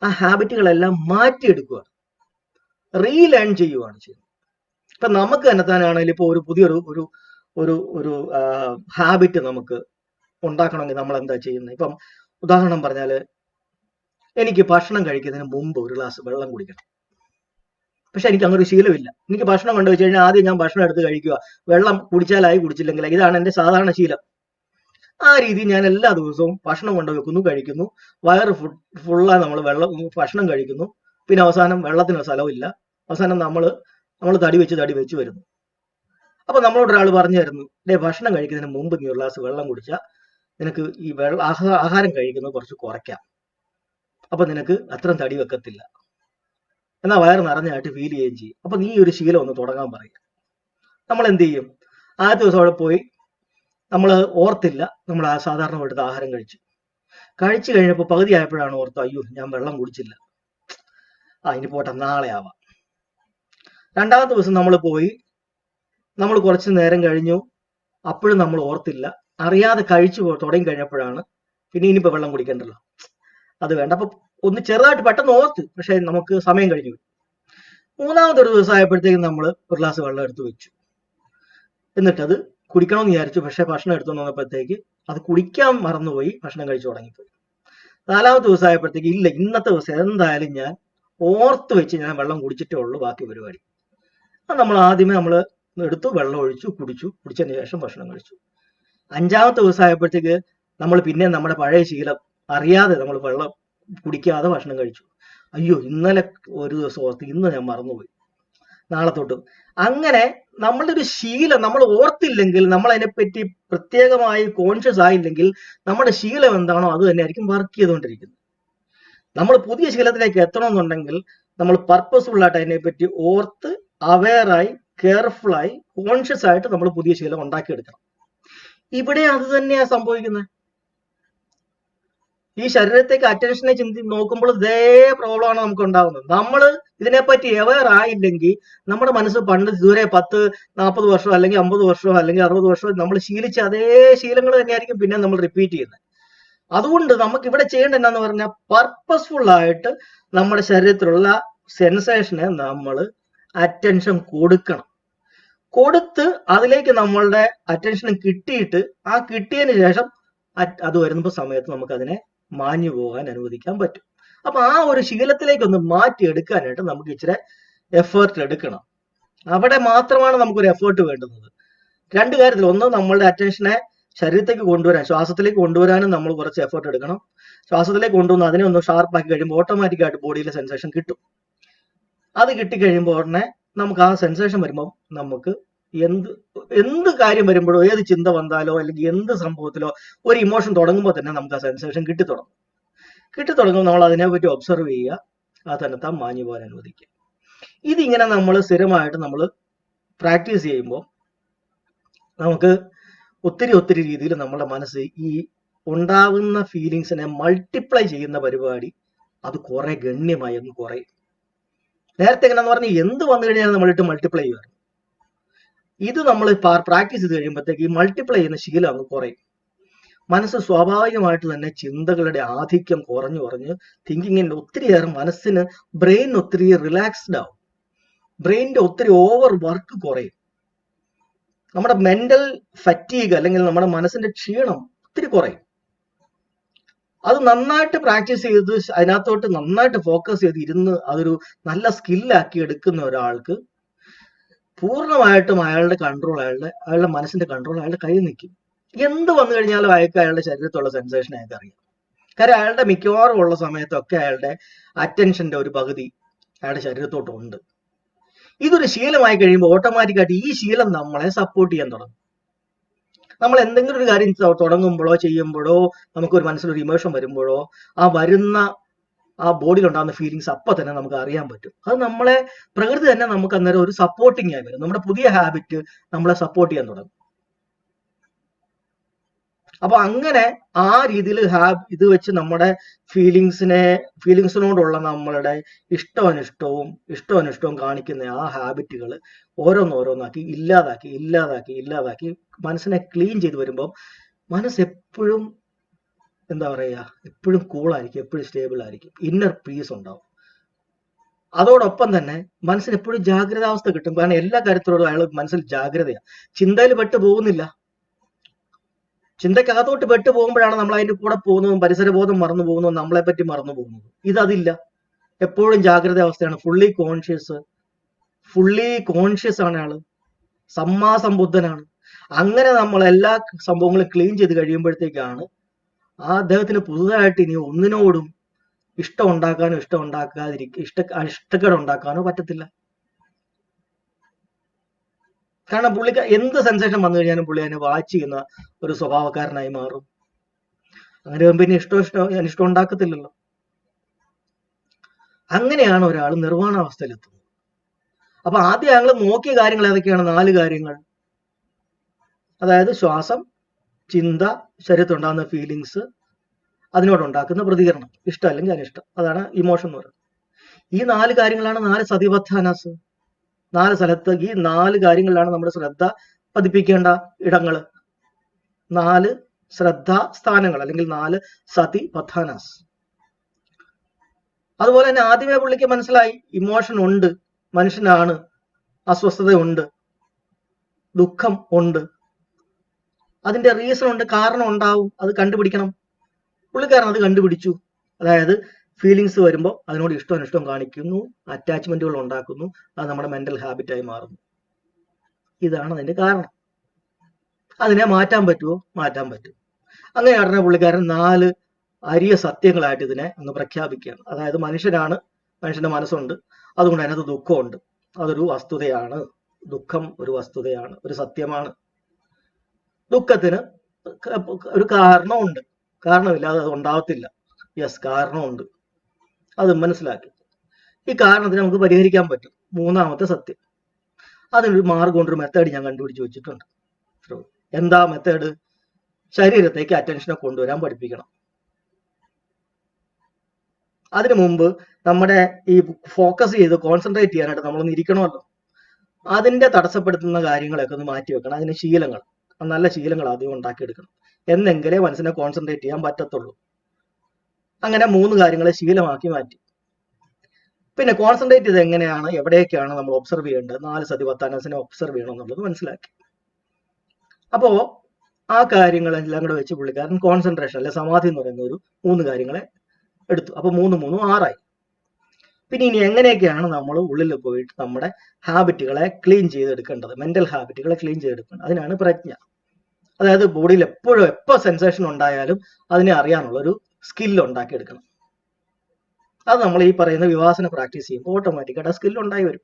ആ ഹാബിറ്റുകളെല്ലാം മാറ്റിയെടുക്കുകയാണ്, റീലേൺ ചെയ്യുകയാണ് ചെയ്യുന്നത്. ഇപ്പൊ നമുക്ക് തന്നെത്താനാണെങ്കിലും ഇപ്പൊ ഒരു പുതിയൊരു ഒരു ഒരു ഒരു ഹാബിറ്റ് നമുക്ക് ഉണ്ടാക്കണമെങ്കിൽ നമ്മൾ എന്താ ചെയ്യുന്നത്? ഇപ്പം ഉദാഹരണം പറഞ്ഞാല്, എനിക്ക് ഭക്ഷണം കഴിക്കുന്നതിന് മുമ്പ് ഒരു ഗ്ലാസ് വെള്ളം കുടിക്കണം. പക്ഷെ എനിക്ക് അങ്ങനെ ഒരു ശീലമില്ല. എനിക്ക് ഭക്ഷണം കൊണ്ടുവച്ച് കഴിഞ്ഞാൽ ആദ്യം ഞാൻ ഭക്ഷണം എടുത്ത് കഴിക്കുക, വെള്ളം കുടിച്ചാലായി കുടിച്ചില്ലെങ്കിൽ. ഇതാണ് എൻ്റെ സാധാരണ ശീലം. ആ രീതി ഞാൻ എല്ലാ ദിവസവും ഭക്ഷണം കൊണ്ടുവെക്കുന്നു, കഴിക്കുന്നു, വയറ് ഫുള്ളായി നമ്മൾ ഭക്ഷണം കഴിക്കുന്നു. പിന്നെ അവസാനം വെള്ളത്തിന് സ്ഥലമില്ല, അവസാനം നമ്മൾ തടി വെച്ച് വരുന്നു. അപ്പൊ നമ്മളോട് ഒരാൾ പറഞ്ഞു തരുന്നു, ഭക്ഷണം കഴിക്കുന്നതിന് മുമ്പ് നീ ഒരു ഗ്ലാസ് വെള്ളം കുടിച്ചാൽ നിനക്ക് ഈ ആഹാരം കഴിക്കുന്നത് കുറച്ച് കുറയ്ക്കാം, അപ്പൊ നിനക്ക് അത്രയും തടി വെക്കത്തില്ല, എന്നാൽ വയറ് നിറഞ്ഞായിട്ട് ഫീൽ ചെയ്യുകയും ചെയ്യും. അപ്പൊ നീ ഒരു ശീലം ഒന്ന് തുടങ്ങാൻ പറയും. നമ്മൾ എന്ത് ചെയ്യും? ആദ്യത്തെ ദിവസം അവിടെ പോയി നമ്മൾ ഓർത്തില്ല, നമ്മൾ ആ സാധാരണ എടുത്ത് ആഹാരം കഴിച്ചു കഴിഞ്ഞപ്പോൾ പകുതി ആയപ്പോഴാണ് ഓർത്ത്, അയ്യോ ഞാൻ വെള്ളം കുടിച്ചില്ല, ഇനി പോട്ടെ നാളെ ആവാം. രണ്ടാമത്തെ ദിവസം നമ്മൾ പോയി, നമ്മൾ കുറച്ച് നേരം കഴിഞ്ഞു, അപ്പോഴും നമ്മൾ ഓർത്തില്ല, അറിയാതെ കഴിച്ചു തുടങ്ങി കഴിഞ്ഞപ്പോഴാണ് പിന്നെ ഇനിയിപ്പോ വെള്ളം കുടിക്കണ്ടല്ലോ, അത് വേണ്ട. അപ്പൊ ഒന്ന് ചെറുതായിട്ട് പെട്ടെന്ന് ഓർത്തു, പക്ഷെ നമുക്ക് സമയം കഴിഞ്ഞു. മൂന്നാമത്തെ ഒരു ദിവസം ആയപ്പോഴത്തേക്കും നമ്മൾ ഒരു ഗ്ലാസ് വെള്ളം എടുത്ത് വെച്ചു, എന്നിട്ടത് കുടിക്കണമെന്ന് വിചാരിച്ചു. പക്ഷെ ഭക്ഷണം എടുത്തു വന്നപ്പോഴത്തേക്ക് അത് കുടിക്കാൻ മറന്നുപോയി, ഭക്ഷണം കഴിച്ചു തുടങ്ങിപ്പോയി. നാലാമത്തെ ദിവസം ആയപ്പോഴത്തേക്ക് ഇല്ല, ഇന്നത്തെ ദിവസം എന്തായാലും ഞാൻ ഓർത്ത് വെച്ച് ഞാൻ വെള്ളം കുടിച്ചിട്ടേ ഉള്ളൂ ബാക്കി പരിപാടി. അത് നമ്മൾ ആദ്യമേ എടുത്തു, വെള്ളം ഒഴിച്ചു, കുടിച്ചതിന് ശേഷം ഭക്ഷണം കഴിച്ചു. അഞ്ചാമത്തെ ദിവസം ആയപ്പോഴത്തേക്ക് നമ്മൾ പിന്നെ നമ്മുടെ പഴയ ശീലം അറിയാതെ നമ്മൾ വെള്ളം കുടിക്കാതെ ഭക്ഷണം കഴിച്ചു. അയ്യോ ഇന്നലെ ഒരു ദിവസം ഓർത്ത്, ഇന്ന് ഞാൻ മറന്നുപോയി. നാളെ തൊട്ട്. അങ്ങനെ നമ്മളുടെ ഒരു ശീലം നമ്മൾ ഓർത്തില്ലെങ്കിൽ, നമ്മൾ അതിനെപ്പറ്റി പ്രത്യേകമായി കോൺഷ്യസ് ആയില്ലെങ്കിൽ, നമ്മുടെ ശീലം എന്താണോ അത് തന്നെ ആയിരിക്കും വർക്ക് ചെയ്തുകൊണ്ടിരിക്കുന്നത്. നമ്മൾ പുതിയ ശീലത്തിലേക്ക് എത്തണമെന്നുണ്ടെങ്കിൽ നമ്മൾ പർപ്പസ്ഫുൾ ആയിട്ട് അതിനെപ്പറ്റി ഓർത്ത് അവെയറായി കെയർഫുള്ളായി കോൺഷ്യസ് ആയിട്ട് നമ്മൾ പുതിയ ശീലം ഉണ്ടാക്കിയെടുക്കണം. ഇവിടെ അത് തന്നെയാണ് സംഭവിക്കുന്നത്. ഈ ശരീരത്തേക്ക് അറ്റൻഷനെ നോക്കുമ്പോൾ ഇതേ പ്രോബ്ലമാണ് നമുക്ക് ഉണ്ടാകുന്നത്. നമ്മൾ ഇതിനെപ്പറ്റി അവെയർ ആയില്ലെങ്കിൽ നമ്മുടെ മനസ്സ് പണ്ട് ഇതുവരെ 10-40 വർഷം അല്ലെങ്കിൽ 50 വർഷം അല്ലെങ്കിൽ 60 വർഷം നമ്മൾ ശീലിച്ച അതേ ശീലങ്ങൾ തന്നെയായിരിക്കും പിന്നെ നമ്മൾ റിപ്പീറ്റ് ചെയ്യുന്നത്. അതുകൊണ്ട് നമുക്ക് ഇവിടെ ചെയ്യേണ്ട എന്താന്ന് പറഞ്ഞാൽ പർപ്പസ്ഫുൾ ആയിട്ട് നമ്മുടെ ശരീരത്തിലുള്ള സെൻസേഷനെ നമ്മൾ അറ്റൻഷൻ കൊടുക്കണം. കൊടുത്ത് അതിലേക്ക് നമ്മളുടെ അറ്റൻഷൻ കിട്ടിയിട്ട് ആ കിട്ടിയതിന് ശേഷം അത് വരുന്ന സമയത്ത് നമുക്ക് അതിനെ മാഞ്ഞു പോകാൻ അനുവദിക്കാൻ പറ്റും. അപ്പൊ ആ ഒരു ശീലത്തിലേക്ക് ഒന്ന് മാറ്റിയെടുക്കാനായിട്ട് നമുക്ക് ഇച്ചിരി എഫേർട്ട് എടുക്കണം. അവിടെ മാത്രമാണ് നമുക്കൊരു എഫേർട്ട് വേണ്ടുന്നത്. രണ്ട് കാര്യത്തിൽ, ഒന്ന് നമ്മളുടെ അറ്റൻഷനെ ശരീരത്തേക്ക് കൊണ്ടുവരാൻ, ശ്വാസത്തിലേക്ക് കൊണ്ടുവരാനും നമ്മൾ കുറച്ച് എഫേർട്ട് എടുക്കണം. ശ്വാസത്തിലേക്ക് കൊണ്ടുവന്ന് അതിനെ ഒന്ന് ഷാർപ്പാക്കി കഴിയുമ്പോൾ ഓട്ടോമാറ്റിക്കായിട്ട് ബോഡിയിലെ സെൻസേഷൻ കിട്ടും. അത് കിട്ടിക്കഴിയുമ്പോൾ ഉടനെ നമുക്ക് ആ സെൻസേഷൻ വരുമ്പോൾ നമുക്ക് എന്ത് കാര്യം വരുമ്പോഴോ, ഏത് ചിന്ത വന്നാലോ അല്ലെങ്കിൽ എന്ത് സംഭവത്തിലോ ഒരു ഇമോഷൻ തുടങ്ങുമ്പോൾ തന്നെ നമുക്ക് ആ സെൻസേഷൻ കിട്ടിത്തുടങ്ങുമ്പോൾ നമ്മൾ അതിനെപ്പറ്റി ഒബ്സർവ് ചെയ്യുക, ആ തന്നെത്താൻ മാഞ്ഞു പോകാൻ അനുവദിക്കുക. ഇതിങ്ങനെ നമ്മൾ സ്ഥിരമായിട്ട് നമ്മൾ പ്രാക്ടീസ് ചെയ്യുമ്പോൾ നമുക്ക് ഒത്തിരി രീതിയിൽ നമ്മുടെ മനസ്സ് ഈ ഉണ്ടാകുന്ന ഫീലിങ്സിനെ മൾട്ടിപ്ലൈ ചെയ്യുന്ന പരിപാടി അത് കുറെ ഗണ്യമായി അങ്ങ് കുറയും. നേരത്തെ എങ്ങനെയാന്ന് പറഞ്ഞാൽ എന്ത് വന്നു കഴിഞ്ഞാൽ നമ്മളിട്ട് മൾട്ടിപ്ലൈ ചെയ്യുക. ഇത് നമ്മൾ പ്രാക്ടീസ് ചെയ്ത് കഴിയുമ്പോഴത്തേക്ക് ഈ മൾട്ടിപ്ലൈ ചെയ്യുന്ന ശീലം അങ്ങ് കുറയും. മനസ്സ് സ്വാഭാവികമായിട്ട് തന്നെ ചിന്തകളുടെ ആധിക്യം കുറഞ്ഞ് തിങ്കിങ്ങിന്റെ ഒത്തിരിയേറെ മനസ്സിന് ബ്രെയിൻ ഒത്തിരി റിലാക്സ്ഡ് ആവും. ബ്രെയിനിന്റെ ഒത്തിരി ഓവർ വർക്ക് കുറയും. നമ്മുടെ മെന്റൽ ഫറ്റീഗ് അല്ലെങ്കിൽ നമ്മുടെ മനസ്സിന്റെ ക്ഷീണം ഒത്തിരി കുറയും. അത് നന്നായിട്ട് പ്രാക്ടീസ് ചെയ്ത് അതിനകത്തോട്ട് നന്നായിട്ട് ഫോക്കസ് ചെയ്ത് ഇരുന്ന് അതൊരു നല്ല സ്കില്ലാക്കി എടുക്കുന്ന ഒരാൾക്ക് പൂർണ്ണമായിട്ടും അയാളുടെ കൺട്രോൾ, അയാളുടെ മനസ്സിന്റെ കൺട്രോൾ അയാളുടെ കയ്യിൽ നിൽക്കും. എന്ത് വന്നു കഴിഞ്ഞാലും അയാളുടെ ശരീരത്തുള്ള സെൻസേഷൻ അയാൾക്ക് അറിയാം. കാര്യം അയാളുടെ മിക്കവാറും ഉള്ള സമയത്തൊക്കെ അയാളുടെ അറ്റൻഷന്റെ ഒരു പകുതി അയാളുടെ ശരീരത്തോട്ടുണ്ട്. ഇതൊരു ശീലമായി കഴിയുമ്പോൾ ഓട്ടോമാറ്റിക്കായിട്ട് ഈ ശീലം നമ്മളെ സപ്പോർട്ട് ചെയ്യാൻ തുടങ്ങും. നമ്മൾ എന്തെങ്കിലും ഒരു കാര്യം തുടങ്ങുമ്പോഴോ ചെയ്യുമ്പോഴോ നമുക്കൊരു മനസ്സിലൊരു ഇമോഷൻ വരുമ്പോഴോ ആ ബോഡിയിൽ ഉണ്ടാകുന്ന ഫീലിങ്സ് അപ്പൊ തന്നെ നമുക്ക് അറിയാൻ പറ്റും. അത് നമ്മളെ പ്രകൃതി തന്നെ നമുക്ക് അന്നേരം ഒരു സപ്പോർട്ടിങ് ആയി വരും. നമ്മുടെ പുതിയ ഹാബിറ്റ് നമ്മളെ സപ്പോർട്ട് ചെയ്യാൻ തുടങ്ങും. അപ്പൊ അങ്ങനെ ആ രീതിയിൽ ഇത് വെച്ച് നമ്മുടെ ഫീലിങ്സിനോടുള്ള നമ്മളുടെ ഇഷ്ടവും കാണിക്കുന്ന ആ ഹാബിറ്റുകൾ ഓരോന്നോരോന്നാക്കി ഇല്ലാതാക്കി മനസ്സിനെ ക്ലീൻ ചെയ്ത് വരുമ്പോൾ മനസ്സ് എപ്പോഴും എപ്പോഴും കൂളായിരിക്കും, എപ്പോഴും സ്റ്റേബിൾ ആയിരിക്കും, ഇന്നർ പീസ് ഉണ്ടാവും. അതോടൊപ്പം തന്നെ മനസ്സിന് എപ്പോഴും ജാഗ്രതാവസ്ഥ കിട്ടും. കാരണം എല്ലാ കാര്യത്തിലോടും അയാൾ മനസ്സിൽ ജാഗ്രതയാണ്. ചിന്തയിൽ പെട്ടു പോകുന്നില്ല. ചിന്തക്കകത്തോട്ട് പെട്ടു പോകുമ്പോഴാണ് നമ്മൾ അതിന്റെ കൂടെ പോകുന്നതും പരിസരബോധം മറന്നു പോകുന്നതും നമ്മളെ പറ്റി മറന്നു പോകുന്നതും. ഇതതില്ല, എപ്പോഴും ജാഗ്രത അവസ്ഥയാണ്. ഫുള്ളി കോൺഷ്യസ് ആണ് ആള്, സമ്മാസംബുദ്ധനാണ്. അങ്ങനെ നമ്മൾ എല്ലാ സംഭവങ്ങളും ക്ലീൻ ചെയ്ത് കഴിയുമ്പോഴത്തേക്കാണ് അദ്ദേഹത്തിന് പുതുതായിട്ട് ഇനി ഒന്നിനോടും ഇഷ്ടം ഉണ്ടാക്കാനോ ഇഷ്ടക്കേട് ഉണ്ടാക്കാനോ പറ്റത്തില്ല. കാരണം എന്ത് സെൻസേഷൻ വന്നു കഴിഞ്ഞാലും പുള്ളി അതിനെ വാച്ച് ചെയ്യുന്ന ഒരു സ്വഭാവക്കാരനായി മാറും. അങ്ങനെ പിന്നെ ഇഷ്ടം ഉണ്ടാക്കത്തില്ലല്ലോ. അങ്ങനെയാണ് ഒരാൾ നിർവ്വാണാവസ്ഥയിലെത്തുന്നത്. അപ്പൊ ആദ്യം ഞങ്ങൾ നോക്കിയ കാര്യങ്ങൾ ഏതൊക്കെയാണ്? 4 കാര്യങ്ങൾ. അതായത് ശ്വാസം, ചിന്ത, ശരീരത്തുണ്ടാകുന്ന ഫീലിങ്സ്, അതിനോടുണ്ടാക്കുന്ന പ്രതികരണം, ഇഷ്ടം അല്ലെങ്കിൽ അനിഷ്ടം, അതാണ് ഇമോഷൻ എന്ന് പറയുന്നത്. ഈ 4 കാര്യങ്ങളാണ് 4 സതിപത്ഥാനാസ്. 4 സ്ഥലത്ത് ഈ 4 കാര്യങ്ങളിലാണ് നമ്മുടെ ശ്രദ്ധ പതിപ്പിക്കേണ്ട ഇടങ്ങൾ. 4 ശ്രദ്ധാ സ്ഥാനങ്ങൾ അല്ലെങ്കിൽ 4 സതി പത്ഥാനാസ്. അതുപോലെ തന്നെ ആദ്യമേ പുള്ളിക്ക് മനസ്സിലായി ഇമോഷൻ ഉണ്ട്, മനുഷ്യനാണ്, അസ്വസ്ഥതയുണ്ട്, ദുഃഖം ഉണ്ട്, അതിന്റെ റീസൺ ഉണ്ട്, കാരണം ഉണ്ടാവും, അത് കണ്ടുപിടിക്കണം. പുള്ളിക്കാരൻ അത് കണ്ടുപിടിച്ചു. അതായത് ഫീലിങ്സ് വരുമ്പോൾ അതിനോട് ഇഷ്ടം കാണിക്കുന്നു, അറ്റാച്ച്മെന്റുകൾ ഉണ്ടാക്കുന്നു, അത് നമ്മുടെ മെന്റൽ ഹാബിറ്റായി മാറുന്നു. ഇതാണ് അതിന്റെ കാരണം. അതിനെ മാറ്റാൻ പറ്റുമോ? മാറ്റാൻ പറ്റും. അങ്ങനെ ഉടനെ പുള്ളിക്കാരൻ 4 അരിയ സത്യങ്ങളായിട്ട് ഇതിനെ അങ്ങ് പ്രഖ്യാപിക്കുകയാണ്. അതായത് മനുഷ്യനാണ്, മനുഷ്യന്റെ മനസ്സുണ്ട്, അതുകൊണ്ട് അതിനകത്ത് ദുഃഖമുണ്ട്, അതൊരു വസ്തുതയാണ്. ദുഃഖം ഒരു വസ്തുതയാണ്, ഒരു സത്യമാണ്. ദുഃഖത്തിന് ഒരു കാരണമുണ്ട്, കാരണമില്ലാതെ അത് ഉണ്ടാവത്തില്ല. യെസ്, കാരണമുണ്ട്, അത് മനസ്സിലാക്കി. ഈ കാരണത്തിന് നമുക്ക് പരിഹരിക്കാൻ പറ്റും. മൂന്നാമത്തെ സത്യം, അതിനൊരു മാർഗം കൊണ്ട്, ഒരു മെത്തേഡ് ഞാൻ കണ്ടുപിടിച്ച് വെച്ചിട്ടുണ്ട്. എന്താ മെത്തേഡ്? ശരീരത്തേക്ക് അറ്റൻഷനെ കൊണ്ടുവരാൻ പഠിപ്പിക്കണം. അതിനു മുമ്പ് നമ്മുടെ ഈ ഫോക്കസ് ചെയ്ത് കോൺസെൻട്രേറ്റ് ചെയ്യാനായിട്ട് നമ്മളൊന്ന് ഇരിക്കണമല്ലോ. അതിന്റെ തടസ്സപ്പെടുത്തുന്ന കാര്യങ്ങളൊക്കെ ഒന്ന് മാറ്റി വെക്കണം. അതിന് ശീലങ്ങൾ, നല്ല ശീലങ്ങൾ ആദ്യം ഉണ്ടാക്കിയെടുക്കണം. എന്നെങ്കിലേ മനസ്സിനെ കോൺസെൻട്രേറ്റ് ചെയ്യാൻ പറ്റത്തുള്ളൂ. അങ്ങനെ 3 കാര്യങ്ങളെ ശീലമാക്കി മാറ്റി. പിന്നെ കോൺസെൻട്രേറ്റ് ചെയ്ത് എങ്ങനെയാണ്, എവിടെയൊക്കെയാണ് നമ്മൾ ഒബ്സർവ് ചെയ്യേണ്ടത്, 4 സതി പത്താനസിനെ ഒബ്സർവ് ചെയ്യണം എന്നുള്ളത് മനസ്സിലാക്കി. അപ്പോ ആ കാര്യങ്ങളെല്ലാം കൂടെ വെച്ച് പുള്ളിക്കാരൻ കോൺസെൻട്രേഷൻ അല്ലെ സമാധി എന്ന് പറയുന്ന ഒരു 3 കാര്യങ്ങളെ എടുത്തു. അപ്പൊ 3 3 6 പിന്നെ ഇനി എങ്ങനെയൊക്കെയാണ് നമ്മൾ ഉള്ളിൽ പോയിട്ട് നമ്മുടെ ഹാബിറ്റുകളെ ക്ലീൻ ചെയ്തെടുക്കേണ്ടത്, മെന്റൽ ഹാബിറ്റുകളെ ക്ലീൻ ചെയ്തെടുക്കേണ്ടത്. അതിനാണ് പ്രജ്ഞ. അതായത് ബോഡിയിൽ എപ്പോഴും എപ്പോൾ സെൻസേഷൻ ഉണ്ടായാലും അതിനെ അറിയാനുള്ള ഒരു സ്കില്ല് ഉണ്ടാക്കിയെടുക്കണം. അത് നമ്മൾ ഈ പറയുന്ന വിവാസന പ്രാക്ടീസ് ചെയ്യുമ്പോൾ ഓട്ടോമാറ്റിക്കായിട്ട് ആ സ്കില്ല് ഉണ്ടായി വരും.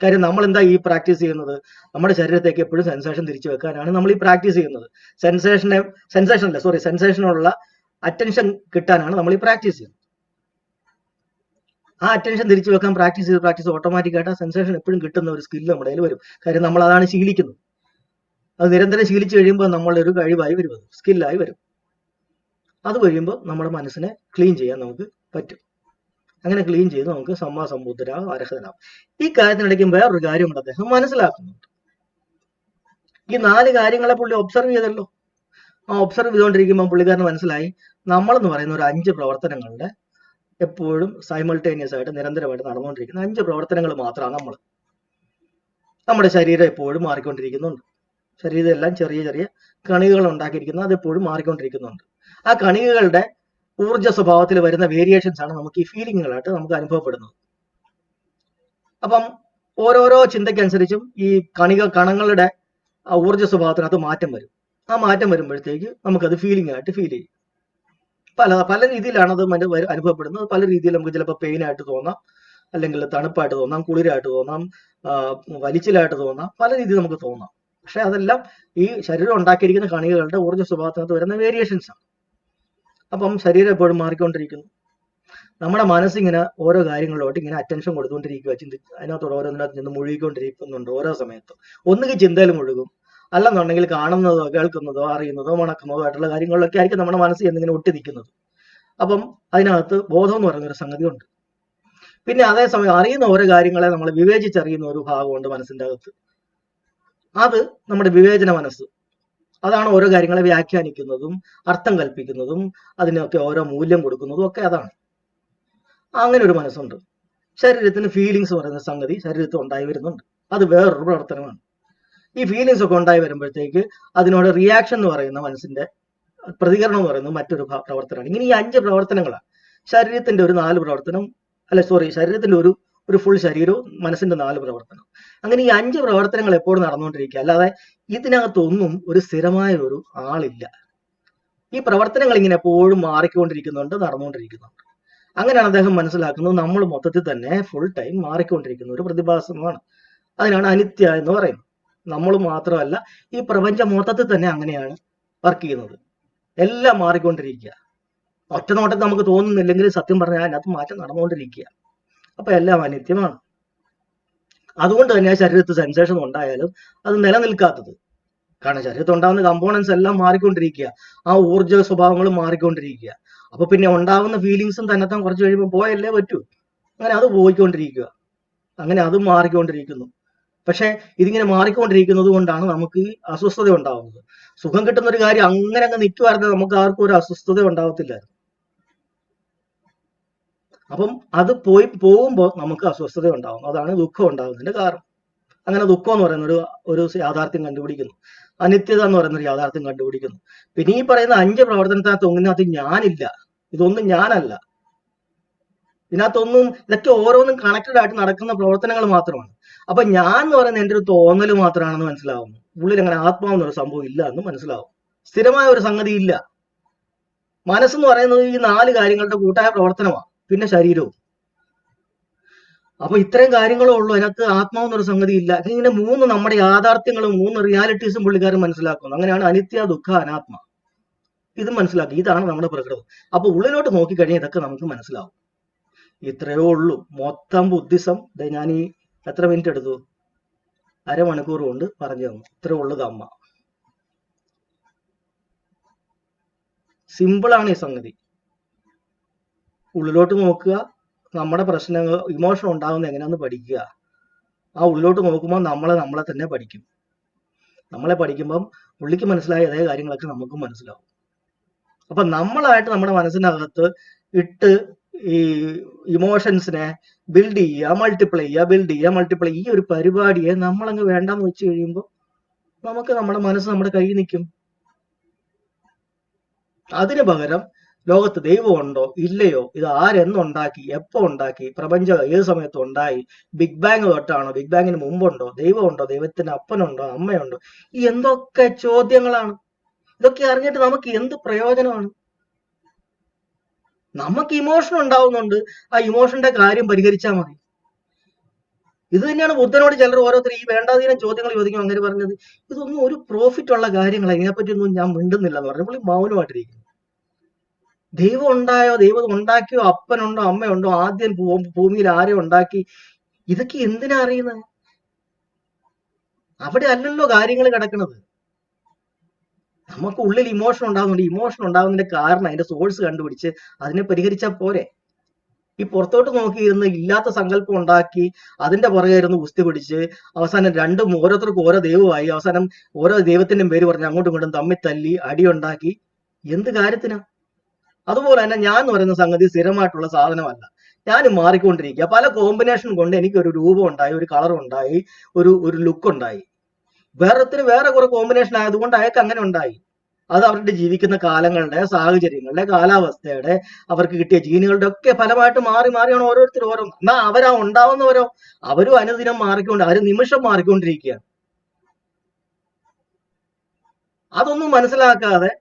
കാര്യം നമ്മൾ എന്താ ഈ പ്രാക്ടീസ് ചെയ്യുന്നത്? നമ്മുടെ ശരീരത്തേക്ക് എപ്പോഴും സെൻസേഷൻ തിരിച്ചു വെക്കാനാണ് നമ്മൾ ഈ പ്രാക്ടീസ് ചെയ്യുന്നത്. സെൻസേഷനുള്ള അറ്റൻഷൻ കിട്ടാനാണ് നമ്മൾ ഈ പ്രാക്ടീസ് ചെയ്യുന്നത്. ആ അറ്റൻഷൻ തിരിച്ചു വെക്കാൻ പ്രാക്ടീസ് ഓട്ടോമാറ്റിക്കായിട്ട് ആ സെൻസേഷൻ എപ്പോഴും കിട്ടുന്ന ഒരു സ്കില്ല് നമ്മുടെ കയ്യിൽ വരും. കാര്യം നമ്മൾ അതാണ് ശീലിക്കുന്നത്. അത് നിരന്തരം ശീലിച്ചു കഴിയുമ്പോൾ നമ്മളുടെ ഒരു കഴിവായി വരും, അത് സ്കില്ലായി വരും. അത് കഴിയുമ്പോൾ നമ്മുടെ മനസ്സിനെ ക്ലീൻ ചെയ്യാൻ നമുക്ക് പറ്റും. അങ്ങനെ ക്ലീൻ ചെയ്ത് നമുക്ക് സമ്മാസമ്പൂതരാകും, അർഹതനാകും. ഈ കാര്യത്തിനിടയ്ക്കും വേറൊരു കാര്യം കൂടെ അദ്ദേഹം മനസ്സിലാക്കുന്നുണ്ട്. ഈ 4 കാര്യങ്ങളെ പുള്ളി ഒബ്സർവ് ചെയ്തല്ലോ. ആ ഒബ്സർവ് ചെയ്തുകൊണ്ടിരിക്കുമ്പോൾ പുള്ളിക്കാരന് മനസ്സിലായി, നമ്മളെന്ന് പറയുന്ന ഒരു 5 പ്രവർത്തനങ്ങളുടെ എപ്പോഴും സൈമൾട്ടേനിയസ് ആയിട്ട് നിരന്തരമായിട്ട് നടന്നുകൊണ്ടിരിക്കുന്ന 5 പ്രവർത്തനങ്ങൾ മാത്രമാണ് നമ്മൾ. നമ്മുടെ ശരീരം എപ്പോഴും മാറിക്കൊണ്ടിരിക്കുന്നുണ്ട്. ശരീരമെല്ലാം ചെറിയ ചെറിയ കണികകൾ ഉണ്ടാക്കിയിരിക്കുന്നത്, അതെപ്പോഴും മാറിക്കൊണ്ടിരിക്കുന്നുണ്ട്. ആ കണികകളുടെ ഊർജ്ജ സ്വഭാവത്തിൽ വരുന്ന വേരിയേഷൻസ് ആണ് നമുക്ക് ഈ ഫീലിങ്ങുകളായിട്ട് നമുക്ക് അനുഭവപ്പെടുന്നത്. അപ്പം ഓരോരോ ചിന്തയ്ക്കനുസരിച്ചും ഈ കണങ്ങളുടെ ഊർജ്ജ സ്വഭാവത്തിനകത്ത് മാറ്റം വരും. ആ മാറ്റം വരുമ്പോഴത്തേക്ക് നമുക്കത് ഫീലിംഗ് ആയിട്ട് ഫീൽ ചെയ്യും. പല രീതിയിലാണ് അത് അനുഭവപ്പെടുന്നത്. പല രീതിയിൽ നമുക്ക് ചിലപ്പോൾ പെയിൻ ആയിട്ട് തോന്നാം, അല്ലെങ്കിൽ തണുപ്പായിട്ട് തോന്നാം, കുളിരായിട്ട് തോന്നാം, വലിച്ചിലായിട്ട് തോന്നാം, പല രീതിയിൽ നമുക്ക് തോന്നാം. പക്ഷെ അതെല്ലാം ഈ ശരീരം ഉണ്ടാക്കിയിരിക്കുന്ന കണികകളുടെ ഊർജ്ജ സ്വഭാവത്തിനകത്ത് വരുന്ന വേരിയേഷൻസ് ആണ്. അപ്പം ശരീരം എപ്പോഴും മാറിക്കൊണ്ടിരിക്കുന്നു. നമ്മുടെ മനസ്സിങ്ങനെ ഓരോ കാര്യങ്ങളിലോട്ട് ഇങ്ങനെ അറ്റൻഷൻ കൊടുത്തുകൊണ്ടിരിക്കുക, അതിനകത്തോട് ഓരോന്നിനകത്ത് നിന്ന് മുഴുകിക്കൊണ്ടിരിക്കുന്നുണ്ട്. ഓരോ സമയത്തും ഒന്നുകിൽ ചിന്തയിൽ മുഴുകും, അല്ലെന്നുണ്ടെങ്കിൽ കാണുന്നതോ കേൾക്കുന്നതോ അറിയുന്നതോ മണക്കുന്നതോ ആയിട്ടുള്ള കാര്യങ്ങളിലൊക്കെ ആയിരിക്കും നമ്മുടെ മനസ്സിൽ എന്നിങ്ങനെ ഒട്ടി നിൽക്കുന്നത്. അപ്പം അതിനകത്ത് ബോധം എന്ന് പറയുന്നൊരു സംഗതി ഉണ്ട്. പിന്നെ അതേസമയം അറിയുന്ന ഓരോ കാര്യങ്ങളെ നമ്മൾ വിവേചിച്ചറിയുന്ന ഒരു ഭാഗമുണ്ട് മനസ്സിന്റെ അകത്ത്. അത് നമ്മുടെ വിവേചന മനസ്സ്. അതാണ് ഓരോ കാര്യങ്ങളെ വ്യാഖ്യാനിക്കുന്നതും അർത്ഥം കൽപ്പിക്കുന്നതും അതിനൊക്കെ ഓരോ മൂല്യം കൊടുക്കുന്നതും ഒക്കെ അതാണ്. അങ്ങനെ ഒരു മനസ്സുണ്ട്. ശരീരത്തിന് ഫീലിങ്സ് പറയുന്ന സംഗതി ശരീരത്തിൽ ഉണ്ടായി വരുന്നുണ്ട്. അത് വേറൊരു പ്രവർത്തനമാണ്. ഈ ഫീലിങ്സ് ഒക്കെ ഉണ്ടായി വരുമ്പോഴത്തേക്ക് അതിനോട് റിയാക്ഷൻ എന്ന് പറയുന്ന മനസ്സിന്റെ പ്രതികരണം എന്ന് പറയുന്നത് മറ്റൊരു പ്രവർത്തനമാണ്. ഇങ്ങനെ ഈ 5 പ്രവർത്തനങ്ങളാണ്. ശരീരത്തിന്റെ ഒരു 4 പ്രവർത്തനം, ശരീരത്തിന്റെ ഒരു ഫുൾ ശരീരവും മനസ്സിന്റെ 4 പ്രവർത്തനം. അങ്ങനെ ഈ 5 പ്രവർത്തനങ്ങൾ എപ്പോഴും നടന്നുകൊണ്ടിരിക്കുക. അല്ലാതെ ഇതിനകത്തൊന്നും ഒരു സ്ഥിരമായ ഒരു ആളില്ല. ഈ പ്രവർത്തനങ്ങൾ ഇങ്ങനെ എപ്പോഴും മാറിക്കൊണ്ടിരിക്കുന്നുണ്ട്, നടന്നുകൊണ്ടിരിക്കുന്നുണ്ട്. അങ്ങനെയാണ് അദ്ദേഹം മനസ്സിലാക്കുന്നത്. നമ്മൾ മൊത്തത്തിൽ തന്നെ ഫുൾ ടൈം മാറിക്കൊണ്ടിരിക്കുന്ന ഒരു പ്രതിഭാസമാണ്. അതിനാണ് അനിത്യ എന്ന് പറയുന്നത്. നമ്മൾ മാത്രമല്ല, ഈ പ്രപഞ്ചം മൊത്തത്തിൽ തന്നെ അങ്ങനെയാണ് വർക്ക് ചെയ്യുന്നത്. എല്ലാം മാറിക്കൊണ്ടിരിക്കുക. ഒറ്റ നോട്ടത്തിൽ നമുക്ക് തോന്നുന്നില്ലെങ്കിൽ സത്യം പറഞ്ഞാൽ അതിനകത്ത് മാറ്റം നടന്നുകൊണ്ടിരിക്കുക. അപ്പൊ എല്ലാം അനിത്യമാണ്. അതുകൊണ്ട് തന്നെ ശരീരത്തിൽ സെൻസേഷൻ ഉണ്ടായാലും അത് നിലനിൽക്കാത്തത്. കാരണം ശരീരത്തിൽ ഉണ്ടാകുന്ന കമ്പോണൻസ് എല്ലാം മാറിക്കൊണ്ടിരിക്കുക, ആ ഊർജ്ജ സ്വഭാവങ്ങളും മാറിക്കൊണ്ടിരിക്കുക. അപ്പൊ പിന്നെ ഉണ്ടാകുന്ന ഫീലിങ്സും തന്നെത്താൻ കുറച്ച് കഴിയുമ്പോൾ പോയല്ലേ പറ്റൂ. അങ്ങനെ അത് പോയിക്കൊണ്ടിരിക്കുക, അങ്ങനെ അതും മാറിക്കൊണ്ടിരിക്കുന്നു. പക്ഷെ ഇതിങ്ങനെ മാറിക്കൊണ്ടിരിക്കുന്നത് കൊണ്ടാണ് നമുക്ക് അസ്വസ്ഥത ഉണ്ടാവുന്നത്. സുഖം കിട്ടുന്ന ഒരു കാര്യം അങ്ങനെ അങ്ങ് നിൽക്കുമായിരുന്നത് നമുക്ക് ആർക്കും ഒരു അസ്വസ്ഥത ഉണ്ടാവത്തില്ലായിരുന്നു. അപ്പം അത് പോകുമ്പോൾ നമുക്ക് അസ്വസ്ഥത ഉണ്ടാകുന്നു. അതാണ് ദുഃഖം ഉണ്ടാകുന്നതിന്റെ കാരണം. അങ്ങനെ ദുഃഖം എന്ന് പറയുന്ന ഒരു യാഥാർത്ഥ്യം കണ്ടുപിടിക്കുന്നു. അനിത്യത എന്ന് പറയുന്ന ഒരു യാഥാർത്ഥ്യം കണ്ടുപിടിക്കുന്നു. പിന്നെ ഈ പറയുന്ന 5 പ്രവർത്തനത്തിനകത്ത് ഒന്നിനകത്ത് ഞാനില്ല, ഇതൊന്നും ഞാനല്ല. ഇതൊക്കെ ഓരോന്നും കണക്റ്റഡ് ആയിട്ട് നടക്കുന്ന പ്രവർത്തനങ്ങൾ മാത്രമാണ്. അപ്പൊ ഞാൻ എന്ന് പറയുന്നത് എൻ്റെ ഒരു തോന്നൽ മാത്രമാണെന്ന് മനസ്സിലാവുന്നു. ഉള്ളിൽ അങ്ങനെ ആത്മാവെന്നൊരു സംഭവം ഇല്ല എന്ന് മനസ്സിലാവും. സ്ഥിരമായ ഒരു സംഗതി ഇല്ല. മനസ്സെന്ന് പറയുന്നത് ഈ 4 കാര്യങ്ങളുടെ കൂട്ടായ പ്രവർത്തനമാണ്. പിന്നെ ശരീരവും. അപ്പൊ ഇത്രയും കാര്യങ്ങളേ ഉള്ളൂ, അതിനകത്ത് ആത്മാവെന്നൊരു സംഗതി ഇല്ല. ഇങ്ങനെ മൂന്ന് നമ്മുടെ യാഥാർത്ഥ്യങ്ങളും 3 റിയാലിറ്റീസും പുള്ളിക്കാരൻ മനസ്സിലാക്കുന്നു. അങ്ങനെയാണ് അനിത്യ, ദുഃഖ, അനാത്മ. ഇത് മനസ്സിലാക്കി, ഇതാണ് നമ്മുടെ പ്രകൃതം. അപ്പൊ ഉള്ളിലോട്ട് നോക്കിക്കഴിഞ്ഞാൽ ഇതൊക്കെ നമുക്ക് മനസ്സിലാവും. ഇത്രയേ ഉള്ളൂ മൊത്തം ബുദ്ധിസം. ഞാൻ ഈ എത്ര മിനിറ്റ് എടുത്തു? അരമണിക്കൂർ കൊണ്ട് പറഞ്ഞു തന്നു. ഇത്രേ ഉള്ളത് അമ്മ. സിമ്പിളാണ് ഈ സംഗതി. ഉള്ളിലോട്ട് നോക്കുക, നമ്മുടെ പ്രശ്നങ്ങൾ, ഇമോഷൻ ഉണ്ടാകുന്നത് എങ്ങനെയാന്ന് പഠിക്കുക. ആ ഉള്ളിലോട്ട് നോക്കുമ്പോൾ നമ്മളെ തന്നെ പഠിക്കും. നമ്മളെ പഠിക്കുമ്പം പുള്ളിക്ക് മനസ്സിലായ അതേ കാര്യങ്ങളൊക്കെ നമുക്കും മനസ്സിലാവും. അപ്പൊ നമ്മളായിട്ട് നമ്മുടെ മനസ്സിനകത്ത് ഇട്ട് ഈ ഇമോഷൻസിനെ ബിൽഡ് ചെയ്യുക, മൾട്ടിപ്ലൈ ചെയ്യുക, ബിൽഡ് ചെയ്യുക, മൾട്ടിപ്ലൈ, ഈ ഒരു പരിപാടിയെ നമ്മളങ്ങ് വേണ്ടാന്ന് വെച്ച് കഴിയുമ്പോൾ നമുക്ക് നമ്മുടെ മനസ്സ് നമ്മുടെ കയ്യിൽ നിൽക്കും. അതിന് പകരം ലോകത്ത് ദൈവം ഉണ്ടോ ഇല്ലയോ, ഇത് ആരെന്നുണ്ടാക്കി, എപ്പോ ഉണ്ടാക്കി, പ്രപഞ്ചം ഏത് സമയത്ത് ഉണ്ടായി, ബിഗ് ബാങ് തൊട്ടാണോ, ബിഗ് ബാങ്ങിന് മുമ്പുണ്ടോ, ദൈവമുണ്ടോ, ദൈവത്തിന് അപ്പനുണ്ടോ അമ്മയുണ്ടോ, ഈ എന്തൊക്കെ ചോദ്യങ്ങളാണ്. ഇതൊക്കെ അറിഞ്ഞിട്ട് നമുക്ക് എന്ത് പ്രയോജനമാണ്? നമുക്ക് ഇമോഷൻ ഉണ്ടാവുന്നുണ്ട്, ആ ഇമോഷന്റെ കാര്യം പരിഹരിച്ചാൽ മതി. ഇത് തന്നെയാണ് ബുദ്ധനോട് ചിലർ ഓരോരുത്തർ ഈ വേണ്ടാതീനം ചോദ്യങ്ങൾ ചോദിക്കും. അങ്ങനെ പറഞ്ഞത് ഇതൊന്നും ഒരു പ്രോഫിറ്റ് ഉള്ള കാര്യങ്ങളാണ്, ഇതിനെപ്പറ്റിയൊന്നും ഞാൻ മിണ്ടുന്നില്ല എന്ന് പറഞ്ഞു പുള്ളി മൗനമായിട്ടിരിക്കുന്നു. ദൈവം ഉണ്ടായോ, ദൈവം ഉണ്ടാക്കിയോ, അപ്പനുണ്ടോ അമ്മയുണ്ടോ, ആദ്യം ഭൂമിയിൽ ആരെ ഉണ്ടാക്കി, ഇതൊക്കെ എന്തിനാ അറിയുന്നത്? അവിടെ അല്ലല്ലോ കാര്യങ്ങൾ കിടക്കുന്നത്. നമുക്ക് ഉള്ളിൽ ഇമോഷൻ ഉണ്ടാകുന്നുണ്ട്. ഇമോഷൻ ഉണ്ടാകുന്നതിന്റെ കാരണം, അതിന്റെ സോഴ്സ് കണ്ടുപിടിച്ച് അതിനെ പരിഹരിച്ചാൽ പോരെ. ഈ പുറത്തോട്ട് നോക്കിയിരുന്ന് ഇല്ലാത്ത സങ്കല്പം ഉണ്ടാക്കി അതിന്റെ പുറകെ ഇരുന്ന് കുസ്തി പിടിച്ച് അവസാനം ഓരോരുത്തർക്കും ഓരോ ദൈവമായി, അവസാനം ഓരോ ദൈവത്തിന്റെയും പേര് പറഞ്ഞ് അങ്ങോട്ടും ഇങ്ങോട്ടും തമ്മിൽ തല്ലി അടിയുണ്ടാക്കി എന്ത് കാര്യത്തിനാ? അതുപോലെ തന്നെ ഞാൻ എന്ന് പറയുന്ന സംഗതി സ്ഥിരമായിട്ടുള്ള സാധനമല്ല. ഞാൻ മാറിക്കൊണ്ടിരിക്കുക. പല കോമ്പിനേഷൻ കൊണ്ട് എനിക്ക് ഒരു രൂപം ഉണ്ടായി, ഒരു കളർ ഉണ്ടായി, ഒരു ലുക്ക് ഉണ്ടായി. വേറെ കുറെ കോമ്പിനേഷൻ ആയതുകൊണ്ട് അയാൾക്ക് അങ്ങനെ ഉണ്ടായി. അത് അവരുടെ ജീവിക്കുന്ന കാലങ്ങളുടെ, സാഹചര്യങ്ങളുടെ, കാലാവസ്ഥയുടെ, അവർക്ക് കിട്ടിയ ജീനുകളുടെ ഒക്കെ ഫലമായിട്ട് മാറി മാറിയാണ് ഓരോരുത്തരും ഓരോ. എന്നാ അവരാ ഉണ്ടാവുന്നവരോ, അവരും അനുദിനം മാറിക്കൊണ്ട്, അവര് നിമിഷം മാറിക്കൊണ്ടിരിക്കുകയാണ്. അതൊന്നും മനസ്സിലാക്കാതെ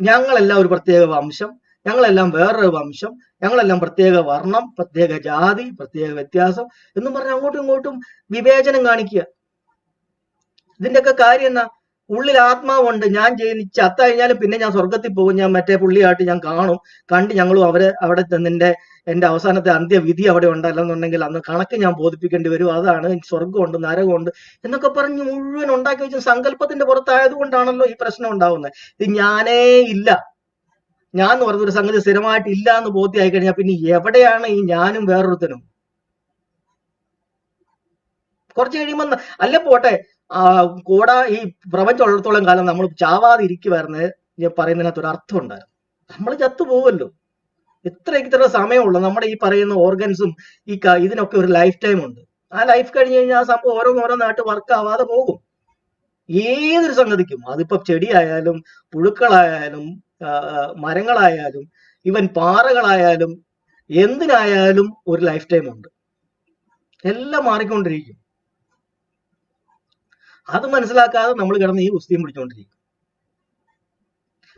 ഞങ്ങളെല്ലാം ഒരു പ്രത്യേക വംശം, ഞങ്ങളെല്ലാം വേറൊരു വംശം, ഞങ്ങളെല്ലാം പ്രത്യേക വർണ്ണം, പ്രത്യേക ജാതി, പ്രത്യേക വ്യത്യാസം എന്നും പറഞ്ഞ് അങ്ങോട്ടും ഇങ്ങോട്ടും വിവേചനം കാണിക്കുക. ഇതിന്റെയൊക്കെ കാര്യം എന്നാ? ഉള്ളിൽ ആത്മാവുണ്ട്. ഞാൻ ചത്ത കഴിഞ്ഞാലും പിന്നെ ഞാൻ സ്വർഗത്തിൽ പോകും, ഞാൻ മറ്റേ പുള്ളിയായിട്ട് ഞാൻ കണ്ട് ഞങ്ങളും അവിടെ എന്റെ അവസാനത്തെ അന്ത്യവിധി അവിടെ ഉണ്ടല്ലെന്നുണ്ടെങ്കിൽ അന്ന് കണക്ക് ഞാൻ ബോധിപ്പിക്കേണ്ടി വരും. അതാണ് സ്വർഗമുണ്ട്, നരകമുണ്ട് എന്നൊക്കെ പറഞ്ഞ് മുഴുവൻ ഉണ്ടാക്കി വെച്ച സങ്കല്പത്തിന്റെ പുറത്തായതുകൊണ്ടാണല്ലോ ഈ പ്രശ്നം ഉണ്ടാവുന്നത്. ഇത് ഞാനേ ഇല്ല, ഞാൻ എന്ന് പറഞ്ഞൊരു സംഗതി സ്ഥിരമായിട്ട് ഇല്ല എന്ന് ബോധ്യമായി കഴിഞ്ഞാൽ പിന്നെ എവിടെയാണ് ഈ ഞാനും വേറൊരുത്തനും? കുറച്ച് കഴിയുമ്പോൾ അല്ല പോട്ടെ, ഈ പ്രപഞ്ചം ഉള്ളിടത്തോളം കാലം നമ്മൾ ചാവാതിരിക്കുവായിരുന്നെ പറയുന്നതിനകത്ത് ഒരു അർത്ഥം ഉണ്ടായിരുന്നു. നമ്മൾ ചത്തുപോകുമല്ലോ. ഇത്ര സമയമുള്ളൂ. നമ്മുടെ ഈ പറയുന്ന ഓർഗൻസും ഇതിനൊക്കെ ഒരു ലൈഫ് ടൈം ഉണ്ട്. ആ ലൈഫ് കഴിഞ്ഞ് കഴിഞ്ഞാൽ ആ സംഭവം ഓരോന്നായിട്ട് വർക്ക് ആവാതെ പോകും. ഏതൊരു സംഗതിക്കും, അതിപ്പോ ചെടിയായാലും പുഴുക്കളായാലും മരങ്ങളായാലും ഈവൻ പാറകളായാലും എന്തിനായാലും ഒരു ലൈഫ് ടൈം ഉണ്ട്. എല്ലാം മാറിക്കൊണ്ടിരിക്കും. അത് മനസ്സിലാക്കാതെ നമ്മൾ കിടന്ന് ഈ കുസ്തിയും പിടിച്ചുകൊണ്ടിരിക്കും.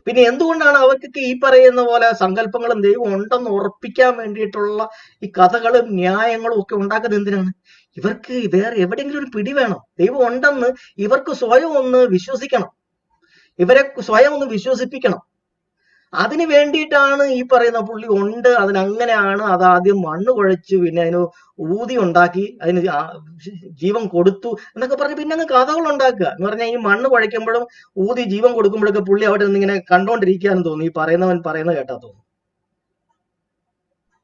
പിന്നെ എന്തുകൊണ്ടാണ് അവർക്കൊക്കെ ഈ പറയുന്ന പോലെ സങ്കല്പങ്ങളും ദൈവം ഉണ്ടെന്ന് ഉറപ്പിക്കാൻ വേണ്ടിയിട്ടുള്ള ഈ കഥകളും ന്യായങ്ങളും ഒക്കെ ഉണ്ടാക്കുന്നത് എന്തിനാണ്? ഇവർക്ക് വേറെ എവിടെയെങ്കിലും ഒരു പിടി വേണം. ദൈവം ഉണ്ടെന്ന് ഇവർക്ക് സ്വയം ഒന്ന് വിശ്വസിക്കണം, ഇവരെ സ്വയം ഒന്ന് വിശ്വസിപ്പിക്കണം. അതിന് വേണ്ടിയിട്ടാണ് ഈ പറയുന്ന പുള്ളി ഉണ്ട്, അതിനങ്ങനെയാണ്, അത് ആദ്യം മണ്ണ് കുഴച്ചു, പിന്നെ അതിന് ഊതി ഉണ്ടാക്കി, അതിന് ജീവൻ കൊടുത്തു എന്നൊക്കെ പറഞ്ഞ് പിന്നെ അങ്ങ് കഥകൾ ഉണ്ടാക്കുക എന്ന് പറഞ്ഞാൽ, ഈ മണ്ണ് കുഴയ്ക്കുമ്പോഴും ഊതി ജീവൻ കൊടുക്കുമ്പോഴൊക്കെ പുള്ളി അവിടെ നിന്ന് ഇങ്ങനെ കണ്ടോണ്ടിരിക്കുകയാണെന്ന് തോന്നുന്നു. ഈ പറയുന്നത് കേട്ടാ തോന്നുന്നു.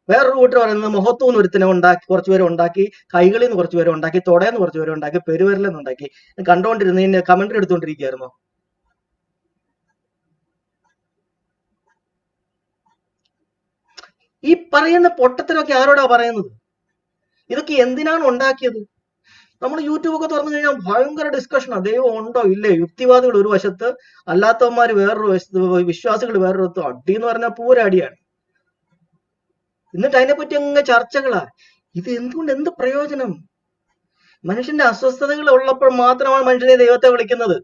വേറൊരു കൂട്ടർ പറയുന്നത് മുഖത്തൂന്ന് ഒരുത്തിനെ ഉണ്ടാക്കി, കുറച്ചുപേരെ ഉണ്ടാക്കി, കൈകളിൽ നിന്ന് കുറച്ചുപേരെ ഉണ്ടാക്കി, തൊടയെന്ന് കുറച്ചുപേരെ ഉണ്ടാക്കി, പെരുവിരലിൽ നിന്ന് ഉണ്ടാക്കി. കണ്ടോണ്ടിരുന്നതിന്റെ കമന്ററി എടുത്തോണ്ടിരിക്കുകയായിരുന്നോ? ഈ പറയുന്ന പൊട്ടത്തിനൊക്കെ ആരോടാ പറയുന്നത്? ഇതൊക്കെ എന്തിനാണ് ഉണ്ടാക്കിയത്? നമ്മൾ യൂട്യൂബ് ഒക്കെ തുറന്നു കഴിഞ്ഞാൽ ഭയങ്കര ഡിസ്കഷനാണ്. ദൈവം ഉണ്ടോ ഇല്ലേ, യുക്തിവാദികൾ ഒരു വശത്ത്, അല്ലാത്തവന്മാർ വേറൊരു വശത്ത്, വിശ്വാസികൾ വേറൊരു വശത്ത്. അടി എന്ന് പറഞ്ഞാൽ പൂരടിയാണ്. എന്നിട്ട് അതിനെപ്പറ്റി അങ്ങ് ചർച്ചകളാ. ഇത് എന്ത് പ്രയോജനം? മനുഷ്യന്റെ അസ്വസ്ഥതകൾ ഉള്ളപ്പോൾ മാത്രമാണ് മനുഷ്യനെ ദൈവത്തെ വിളിക്കുന്നത്.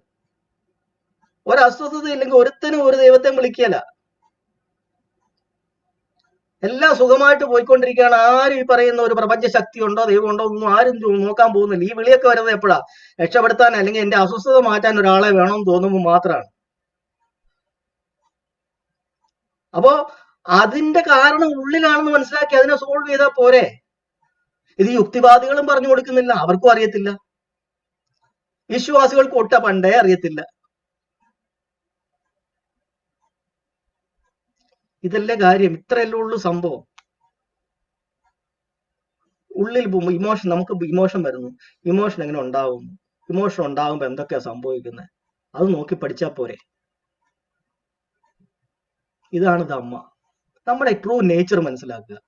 ഒരസ്വസ്ഥത ഇല്ലെങ്കിൽ ഒരുത്തനും ഒരു ദൈവത്തെ വിളിക്കല. എല്ലാം സുഖമായിട്ട് പോയിക്കൊണ്ടിരിക്കുകയാണ്. ആരും ഈ പറയുന്ന ഒരു പ്രപഞ്ച ശക്തി ഉണ്ടോ ദൈവം ഉണ്ടോ ഒന്നും ആരും നോക്കാൻ പോകുന്നില്ല. ഈ വിളിയൊക്കെ വരുന്നത് എപ്പോഴാ? രക്ഷപ്പെടുത്താൻ അല്ലെങ്കിൽ എന്റെ അസ്വസ്ഥത മാറ്റാൻ ഒരാളെ വേണമെന്ന് തോന്നുമ്പോൾ മാത്രമാണ്. അപ്പോ അതിന്റെ കാരണം ഉള്ളിലാണെന്ന് മനസ്സിലാക്കി അതിനെ സോൾവ് ചെയ്താൽ പോരെ. ഇത് യുക്തിവാദികളും പറഞ്ഞു കൊടുക്കുന്നില്ല, അവർക്കും അറിയത്തില്ല. വിശ്വാസികൾക്ക് ഒട്ട പണ്ടേ അറിയത്തില്ല. ഇതല്ലേ കാര്യം, ഇത്രയല്ലേ ഉള്ളൂ സംഭവം. ഉള്ളിൽ ഇമോഷൻ, നമുക്ക് ഇമോഷൻ വരുന്നു. ഇമോഷൻ എങ്ങനെ ഉണ്ടാവും? ഇമോഷൻ ഉണ്ടാകുമ്പോൾ എന്തൊക്കെയാ സംഭവിക്കുന്നത്? അത് നോക്കി പഠിച്ചാൽ പോരെ. ഇതാണ് ധമ്മ. നമ്മുടെ ട്രൂ നേച്ചർ മനസ്സിലാക്കുക,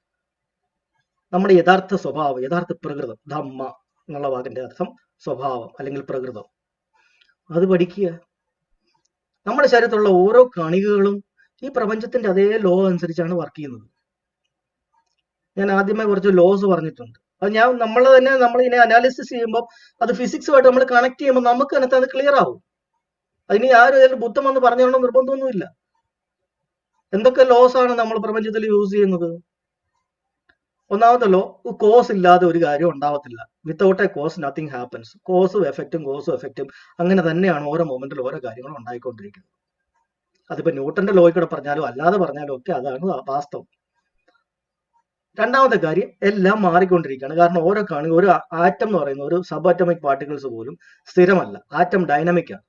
നമ്മുടെ യഥാർത്ഥ സ്വഭാവം, യഥാർത്ഥ പ്രകൃതം. ധമ്മ എന്നുള്ള വാക്കിന്റെ അർത്ഥം സ്വഭാവം അല്ലെങ്കിൽ പ്രകൃതം. അത് പഠിക്കുക. നമ്മുടെ ശരീരത്തിലുള്ള ഓരോ കണികകളും ഈ പ്രപഞ്ചത്തിന്റെ അതേ ലോ അനുസരിച്ചാണ് വർക്ക് ചെയ്യുന്നത്. ഞാൻ ആദ്യമേ കുറച്ച് ലോസ് പറഞ്ഞിട്ടുണ്ട്. അത് നമ്മൾ ഇതിനെ അനാലിസിസ് ചെയ്യുമ്പോൾ അത് ഫിസിക്സുമായിട്ട് നമ്മൾ കണക്ട് ചെയ്യുമ്പോൾ നമുക്ക് അതിനകത്ത് അത് ക്ലിയർ ആവും. അതിന് ആരും ബുദ്ധം എന്ന് പറഞ്ഞോണം നിർബന്ധമൊന്നുമില്ല. എന്തൊക്കെ ലോസ് ആണ് നമ്മൾ പ്രപഞ്ചത്തിൽ യൂസ് ചെയ്യുന്നത്? ഒന്നാമത്തെ ലോ, കോസ് ഇല്ലാതെ ഒരു കാര്യം ഉണ്ടാവത്തില്ല. Without a cause nothing happens. കോസും എഫക്റ്റും അങ്ങനെ തന്നെയാണ് ഓരോ മൊമെന്റിൽ ഓരോ കാര്യങ്ങളും ഉണ്ടായിക്കൊണ്ടിരിക്കുന്നത്. അതിപ്പോ ന്യൂട്ടന്റെ ലോയ്ക്കൂടെ പറഞ്ഞാലും അല്ലാതെ പറഞ്ഞാലും ഒക്കെ അതാണ് വാസ്തവം. രണ്ടാമത്തെ കാര്യം, എല്ലാം മാറിക്കൊണ്ടിരിക്കുകയാണ്. കാരണം ഒരു ആറ്റം എന്ന് പറയുന്ന ഒരു സബ് ആറ്റമിക് പാർട്ടിക്കിൾസ് പോലും സ്ഥിരമല്ല. ആറ്റം ഡൈനാമിക് ആണ്.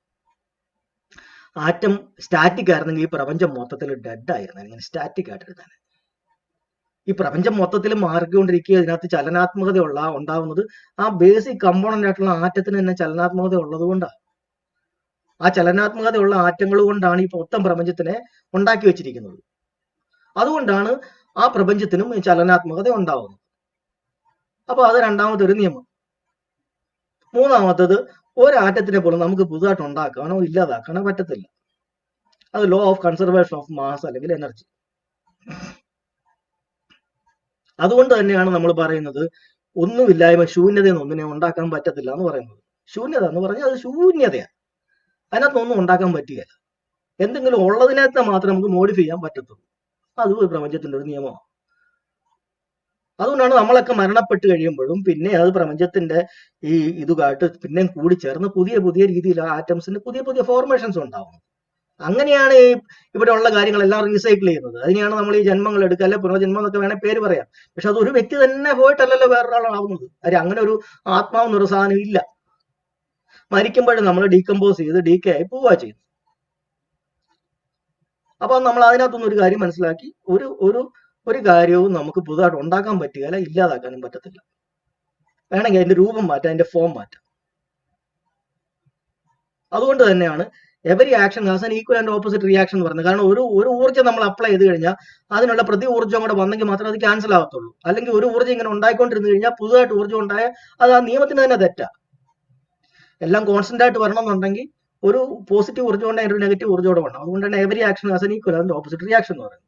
ആറ്റം സ്റ്റാറ്റിക് ആയിരുന്നെങ്കിൽ ഈ പ്രപഞ്ചം മൊത്തത്തിൽ ഡെഡ് ആയിരുന്നു. ഇങ്ങനെ സ്റ്റാറ്റിക് ആയിട്ടിരുന്നാണ്. ഈ പ്രപഞ്ചം മൊത്തത്തിൽ മാറിക്കൊണ്ടിരിക്കുക. ഇതിനകത്ത് ചലനാത്മകത ഉണ്ടാവുന്നത് ആ ബേസിക് കമ്പോണന്റ് ആയിട്ടുള്ള ആറ്റത്തിന് തന്നെ ചലനാത്മകത ഉള്ളത് കൊണ്ടാണ്. ആ ചലനാത്മകതയുള്ള ആറ്റങ്ങൾ കൊണ്ടാണ് ഈ മൊത്തം പ്രപഞ്ചത്തിനെ ഉണ്ടാക്കി വെച്ചിരിക്കുന്നത്. അതുകൊണ്ടാണ് ആ പ്രപഞ്ചത്തിനും ചലനാത്മകത ഉണ്ടാവുന്നത്. അപ്പൊ അത് രണ്ടാമത്തെ ഒരു നിയമം. മൂന്നാമത്തത്, ഒരാറ്റത്തിനെ പോലും നമുക്ക് പുതുതായിട്ട് ഉണ്ടാക്കാനോ ഇല്ലാതാക്കാനോ പറ്റത്തില്ല. അത് law of conservation of mass അല്ലെങ്കിൽ എനർജി. അതുകൊണ്ട് തന്നെയാണ് നമ്മൾ പറയുന്നത് ഒന്നുമില്ലായ്മ, ശൂന്യതയെന്ന് ഒന്നിനെ ഉണ്ടാക്കാൻ പറ്റത്തില്ല എന്ന് പറയുന്നത്. ശൂന്യത എന്ന് പറഞ്ഞാൽ അത് ശൂന്യതയാണ്. അതിനകത്തൊന്നും ഉണ്ടാക്കാൻ പറ്റുകയില്ല. എന്തെങ്കിലും ഉള്ളതിനകത്ത് മാത്രമേ നമുക്ക് മോഡിഫൈ ചെയ്യാൻ പറ്റത്തുള്ളൂ. അത് പ്രപഞ്ചത്തിന്റെ ഒരു നിയമമാണ്. അതുകൊണ്ടാണ് നമ്മളൊക്കെ മരണപ്പെട്ട് കഴിയുമ്പോഴും പിന്നെ അത് പ്രപഞ്ചത്തിന്റെ ഈ ഇതുമായിട്ട് പിന്നെ കൂടിച്ചേർന്ന് പുതിയ പുതിയ രീതിയിൽ ആറ്റംസിന്റെ പുതിയ പുതിയ ഫോർമേഷൻസ് ഉണ്ടാവുന്നത്. അങ്ങനെയാണ് ഇവിടെ ഉള്ള കാര്യങ്ങളെല്ലാം റീസൈക്കിൾ ചെയ്യുന്നത്. അതിനെയാണ് നമ്മൾ ഈ ജന്മങ്ങൾ എടുക്കുക, അല്ലെ പുനർജന്മം എന്നൊക്കെ വേണേൽ പേര് പറയാം. പക്ഷെ അത് ഒരു വ്യക്തി തന്നെ പോയിട്ടല്ലല്ലോ വേറൊരാളാവുന്നത്. കാര്യം അങ്ങനെ ഒരു ആത്മാവെന്നൊരു സാധനം ഇല്ല. മരിക്കുമ്പോഴും നമ്മൾ ഡീകമ്പോസ് ചെയ്ത് ഡീക്കേ ആയി പോവുക ചെയ്യുന്നു. അപ്പൊ നമ്മൾ അതിനകത്തൊന്നും ഒരു കാര്യം മനസ്സിലാക്കി, ഒരു കാര്യവും നമുക്ക് പുതുതായിട്ട് ഉണ്ടാക്കാൻ പറ്റുകയില്ല, ഇല്ലാതാക്കാനും പറ്റത്തില്ല. വേണമെങ്കിൽ അതിന്റെ രൂപം മാറ്റാം, അതിന്റെ ഫോം മാറ്റാം. അതുകൊണ്ട് തന്നെയാണ് every action has an equal and opposite reaction എന്ന് പറയുന്നത്. കാരണം ഒരു ഊർജ്ജം നമ്മൾ അപ്ലൈ ചെയ്ത് കഴിഞ്ഞാൽ അതിനുള്ള പ്രതി ഊർജ്ജം കൂടെ വന്നെങ്കിൽ മാത്രമേ അത് ക്യാൻസൽ ആവത്തുള്ളൂ. അല്ലെങ്കിൽ ഒരു ഊർജ്ജം ഇങ്ങനെ ഉണ്ടായിക്കൊണ്ടിരുന്നു കഴിഞ്ഞാൽ പുതുതായിട്ട് ഊർജ്ജം ഉണ്ടായ അത് ആ നിയമത്തിന് തന്നെ തെറ്റാ. എല്ലാം കോൺസ്റ്റന്റ് ആയിട്ട് വരണമെന്നുണ്ടെങ്കിൽ ഒരു പോസിറ്റീവ് ഊർജ്ജം ഉണ്ടെങ്കിൽ ഒരു നെഗറ്റീവ് ഊർജ്ജം കൂടെ വേണം. അതുകൊണ്ടാണ് every action has an equal and opposite reaction എന്ന് പറയുന്നത്.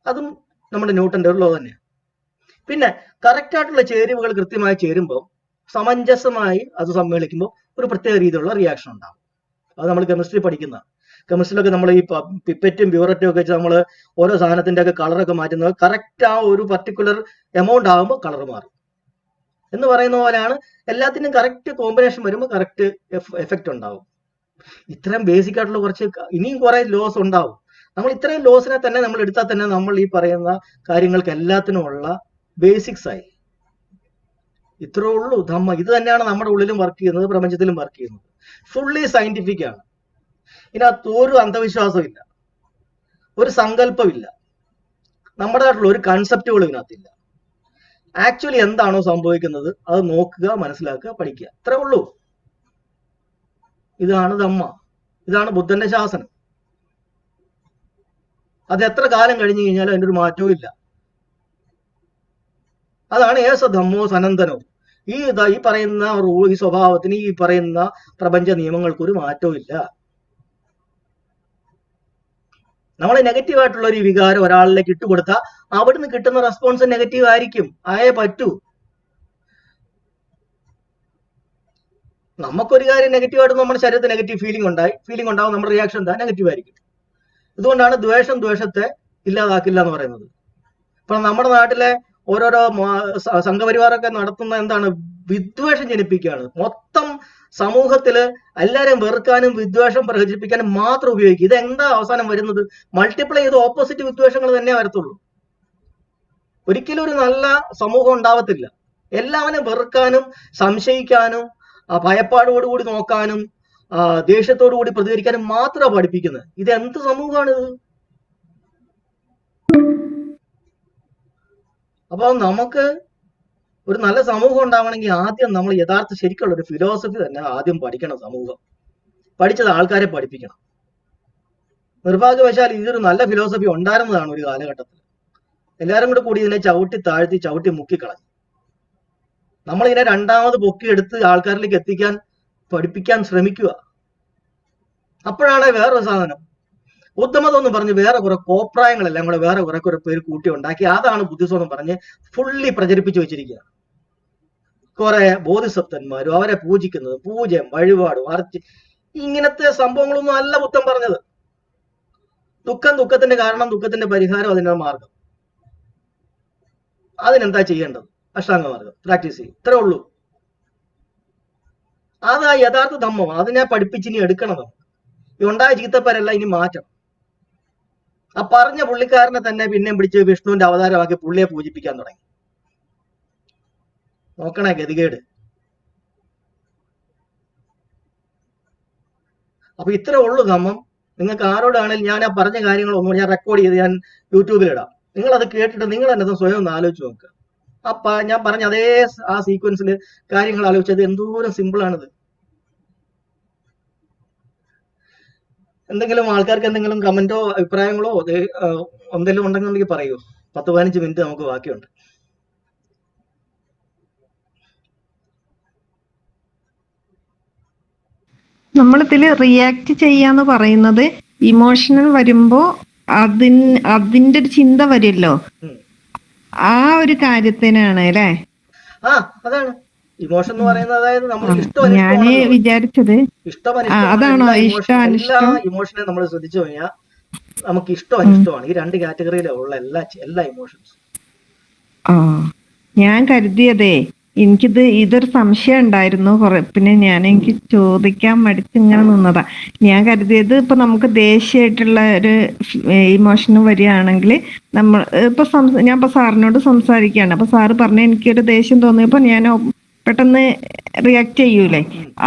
അതും നമ്മുടെ ന്യൂട്ടന്റെ ഒരു ലോ തന്നെയാണ്. പിന്നെ കറക്റ്റ് ആയിട്ടുള്ള ചേരുവകൾ കൃത്യമായി ചേരുമ്പോൾ സമഞ്ജസമായി അത് സമ്മേളിക്കുമ്പോൾ ഒരു പ്രത്യേക രീതിയിലുള്ള റിയാക്ഷൻ ഉണ്ടാകും. അത് നമ്മൾ കെമിസ്ട്രി പഠിക്കുന്ന, കെമിസ്ട്രിയിലൊക്കെ നമ്മൾ ഈ പിപ്പറ്റും പ്യൂററ്റും ഒക്കെ വെച്ച് നമ്മൾ ഓരോ സാധനത്തിന്റെ ഒക്കെ കളറൊക്കെ മാറ്റുന്നത് കറക്റ്റ് ആ ഒരു പർട്ടിക്കുലർ എമൗണ്ട് ആകുമ്പോൾ കളർ മാറും എന്ന് പറയുന്ന പോലെയാണ്. എല്ലാത്തിനും കറക്റ്റ് കോമ്പിനേഷൻ വരുമ്പോൾ കറക്റ്റ് എഫക്റ്റ് ഉണ്ടാവും. ഇത്രയും ബേസിക് ആയിട്ടുള്ള കുറച്ച് ഇനിയും കുറെ ലോസ് ഉണ്ടാവും. നമ്മൾ ഇത്രയും ലോസിനെ തന്നെ നമ്മൾ എടുത്താൽ തന്നെ നമ്മൾ ഈ പറയുന്ന കാര്യങ്ങൾക്ക് എല്ലാത്തിനുമുള്ള ബേസിക്സ് ആയി. ഇത്രേ ഉള്ളൂ ധമ്മ. ഇത് തന്നെയാണ് നമ്മുടെ ഉള്ളിലും വർക്ക് ചെയ്യുന്നത്, പ്രപഞ്ചത്തിലും വർക്ക് ചെയ്യുന്നത്. ഫുള്ളി സയന്റിഫിക് ആണ്. ഇതിനകത്ത് ഒരു അന്ധവിശ്വാസവും ഇല്ല, ഒരു സങ്കല്പമില്ല, നമ്മുടേതായിട്ടുള്ള ഒരു കൺസെപ്റ്റുകളും ഇതിനകത്തില്ല. ആക്ച്വലി എന്താണോ സംഭവിക്കുന്നത് അത് നോക്കുക, മനസ്സിലാക്കുക, പഠിക്കുക. ഇത്രേ ഉള്ളൂ. ഇതാണ് ധമ്മ. ഇതാണ് ബുദ്ധന്റെ ശാസനം. അത് എത്ര കാലം കഴിഞ്ഞു കഴിഞ്ഞാലും അതിൻ്റെ ഒരു മാറ്റവും ഇല്ല. അതാണ് ഏസ ധമ്മോ സനന്തനോ. ഈ പറയുന്ന ഈ സ്വഭാവത്തിന്, ഈ പറയുന്ന പ്രപഞ്ച നിയമങ്ങൾക്ക് ഒരു മാറ്റവും ഇല്ല. നമ്മൾ നെഗറ്റീവ് ആയിട്ടുള്ള ഒരു വികാരം ഒരാളിലേക്ക് ഇട്ടുകൊടുത്താൽ അവിടുന്ന് കിട്ടുന്ന റെസ്പോൺസ് നെഗറ്റീവ് ആയിരിക്കും. ആയേ പറ്റൂ. നമുക്കൊരു കാര്യം നെഗറ്റീവായിട്ട് നമ്മുടെ ശരീരത്തിൽ നെഗറ്റീവ് ഫീലിംഗ് ഉണ്ടാവും, നമ്മുടെ റിയാക്ഷൻ എന്താ നെഗറ്റീവ് ആയിരിക്കും. ഇതുകൊണ്ടാണ് ദ്വേഷത്തെ ഇല്ലാതാക്കില്ല എന്ന് പറയുന്നത്. ഇപ്പൊ നമ്മുടെ നാട്ടിലെ ഓരോരോ സംഘപരിവാറൊക്കെ നടത്തുന്ന എന്താണ്, വിദ്വേഷം ജനിപ്പിക്കുകയാണ്. മൊത്തം സമൂഹത്തില് എല്ലാരെയും വെറുക്കാനും വിദ്വേഷം പ്രചരിപ്പിക്കാനും മാത്രം ഉപയോഗിക്കും. ഇതെന്താ അവസാനം വരുന്നത്? മൾട്ടിപ്ലൈ ചെയ്ത് ഓപ്പോസിറ്റ് വിദ്വേഷങ്ങൾ തന്നെ വരത്തുള്ളൂ. ഒരിക്കലും ഒരു നല്ല സമൂഹം ഉണ്ടാവത്തില്ല. എല്ലാവരും വെറുക്കാനും സംശയിക്കാനും ഭയപ്പാടോടുകൂടി നോക്കാനും ദേഷ്യത്തോടു കൂടി പ്രതികരിക്കാനും മാത്രമാണ് പഠിപ്പിക്കുന്നത്. ഇത് എന്ത് സമൂഹമാണിത്? അപ്പൊ നമുക്ക് ഒരു നല്ല സമൂഹം ഉണ്ടാവണമെങ്കിൽ ആദ്യം നമ്മൾ യഥാർത്ഥ ശരിക്കുള്ള ഒരു ഫിലോസഫി തന്നെ ആദ്യം പഠിക്കണം. സമൂഹം പഠിച്ചത് ആൾക്കാരെ പഠിപ്പിക്കണം. നിർഭാഗ്യവശാൽ ഇതൊരു നല്ല ഫിലോസഫി ഉണ്ടായിരുന്നതാണ് ഒരു കാലഘട്ടത്തിൽ. എല്ലാവരും കൂടി ഇതിനെ ചവിട്ടി താഴ്ത്തി ചവിട്ടി മുക്കിക്കളഞ്ഞു. നമ്മളിതിനെ രണ്ടാമത് പൊക്കിയെടുത്ത് ആൾക്കാരിലേക്ക് എത്തിക്കാൻ പഠിപ്പിക്കാൻ ശ്രമിക്കുക. അപ്പോഴാണ് വേറൊരു സാധനം ഉത്തമത എന്ന് പറഞ്ഞ് വേറെ കുറെ കോപ്രായങ്ങളെല്ലാം കൂടെ വേറെ കുറെ പേര് കൂട്ടി ഉണ്ടാക്കി അതാണ് ബുദ്ധിസം എന്ന് പറഞ്ഞ് ഫുള്ളി പ്രചരിപ്പിച്ചു വെച്ചിരിക്കുക. കുറെ ബോധിസത്വന്മാരും അവരെ പൂജിക്കുന്നത്, പൂജയും വഴിപാടും അർച്ച, ഇങ്ങനത്തെ സംഭവങ്ങളൊന്നും അല്ല ബുദ്ധൻ പറഞ്ഞത്. ദുഃഖത്തിന്റെ കാരണം, ദുഃഖത്തിന്റെ പരിഹാരം, അതിന്റെ മാർഗം. അതിനെന്താ ചെയ്യേണ്ടത്? അഷ്ടാംഗ മാർഗം പ്രാക്ടീസ് ചെയ്യും, ഇത്രേ ഉള്ളൂ. അതാ യഥാർത്ഥ ധമ്മം. അതിനെ പഠിപ്പിച്ചിനി എടുക്കണം. നമ്മൾ ഈ ഉണ്ടായ ചീത്തപ്പരല്ല ഇനി മാറ്റണം. ആ പറഞ്ഞ പുള്ളിക്കാരനെ തന്നെ പിന്നെയും പിടിച്ച് വിഷ്ണുവിന്റെ അവതാരമാക്കി പുള്ളിയെ പൂജിപ്പിക്കാൻ തുടങ്ങി. നോക്കണേ ഗതികേട്. അപ്പൊ ഇത്രേ ഉള്ളൂ ധമ്മം. നിങ്ങൾക്ക് ആരോടാണെങ്കിലും ഞാൻ ആ പറഞ്ഞ കാര്യങ്ങളൊന്നും ഞാൻ റെക്കോർഡ് ചെയ്ത് ഞാൻ യൂട്യൂബിൽ ഇടാം. നിങ്ങൾ അത് കേട്ടിട്ട് നിങ്ങൾ എന്നത് സ്വയം ഒന്ന് ആലോചിച്ച് നോക്കുക. ഞാൻ പറഞ്ഞ അതേ ആ സീക്വൻസിൽ കാര്യങ്ങൾ ആലോചിച്ചത് എന്തോരം സിമ്പിളാണിത്. എന്തെങ്കിലും ആൾക്കാർക്ക് എന്തെങ്കിലും കമന്റോ അഭിപ്രായങ്ങളോ എന്തെങ്കിലും ഉണ്ടെന്നുണ്ടെങ്കിൽ പറയൂ. 10-15 മിനിറ്റ് നമുക്ക് ബാക്കിയുണ്ട്. നമ്മളിതിൽ റിയാക്ട് ചെയ്യാന്ന് പറയുന്നത് ഇമോഷണൽ വരുമ്പോ അതിന്റെ ഒരു ചിന്ത വരുമല്ലോ, ആ ഒരു കാര്യത്തിനാണ് അല്ലേ? അതാണ് ഇമോഷൻ എന്ന് പറയുന്നത്. അതായത് നമ്മൾ ഞാന് വിചാരിച്ചത് അതാണോ എല്ലാ ഇമോഷനെ നമ്മൾ ശ്രദ്ധിച്ചു കഴിഞ്ഞാൽ നമുക്ക് ഇഷ്ടം അനിഷ്ടമാണ്. ഈ രണ്ട് കാറ്റഗറിയിലുള്ള എല്ലാ ഇമോഷൻസും. ഞാൻ കരുതിയതേ ഇതൊരു സംശയം ഉണ്ടായിരുന്നു പിന്നെ എനിക്ക് ചോദിക്കാൻ മടിച്ച് ഇങ്ങനെ നിന്നതാ. ഞാൻ കരുതിയത് ഇപ്പൊ നമുക്ക് ദേഷ്യമായിട്ടുള്ള ഒരു ഇമോഷൻ വരികയാണെങ്കിൽ നമ്മൾ ഞാൻ ഇപ്പൊ സാറിനോട് സംസാരിക്കുകയാണ്. അപ്പൊ സാറ് പറഞ്ഞ എനിക്കൊരു ദേഷ്യം തോന്നിയപ്പോ ഞാൻ പെട്ടെന്ന് റിയാക്ട് ചെയ്യൂലേ,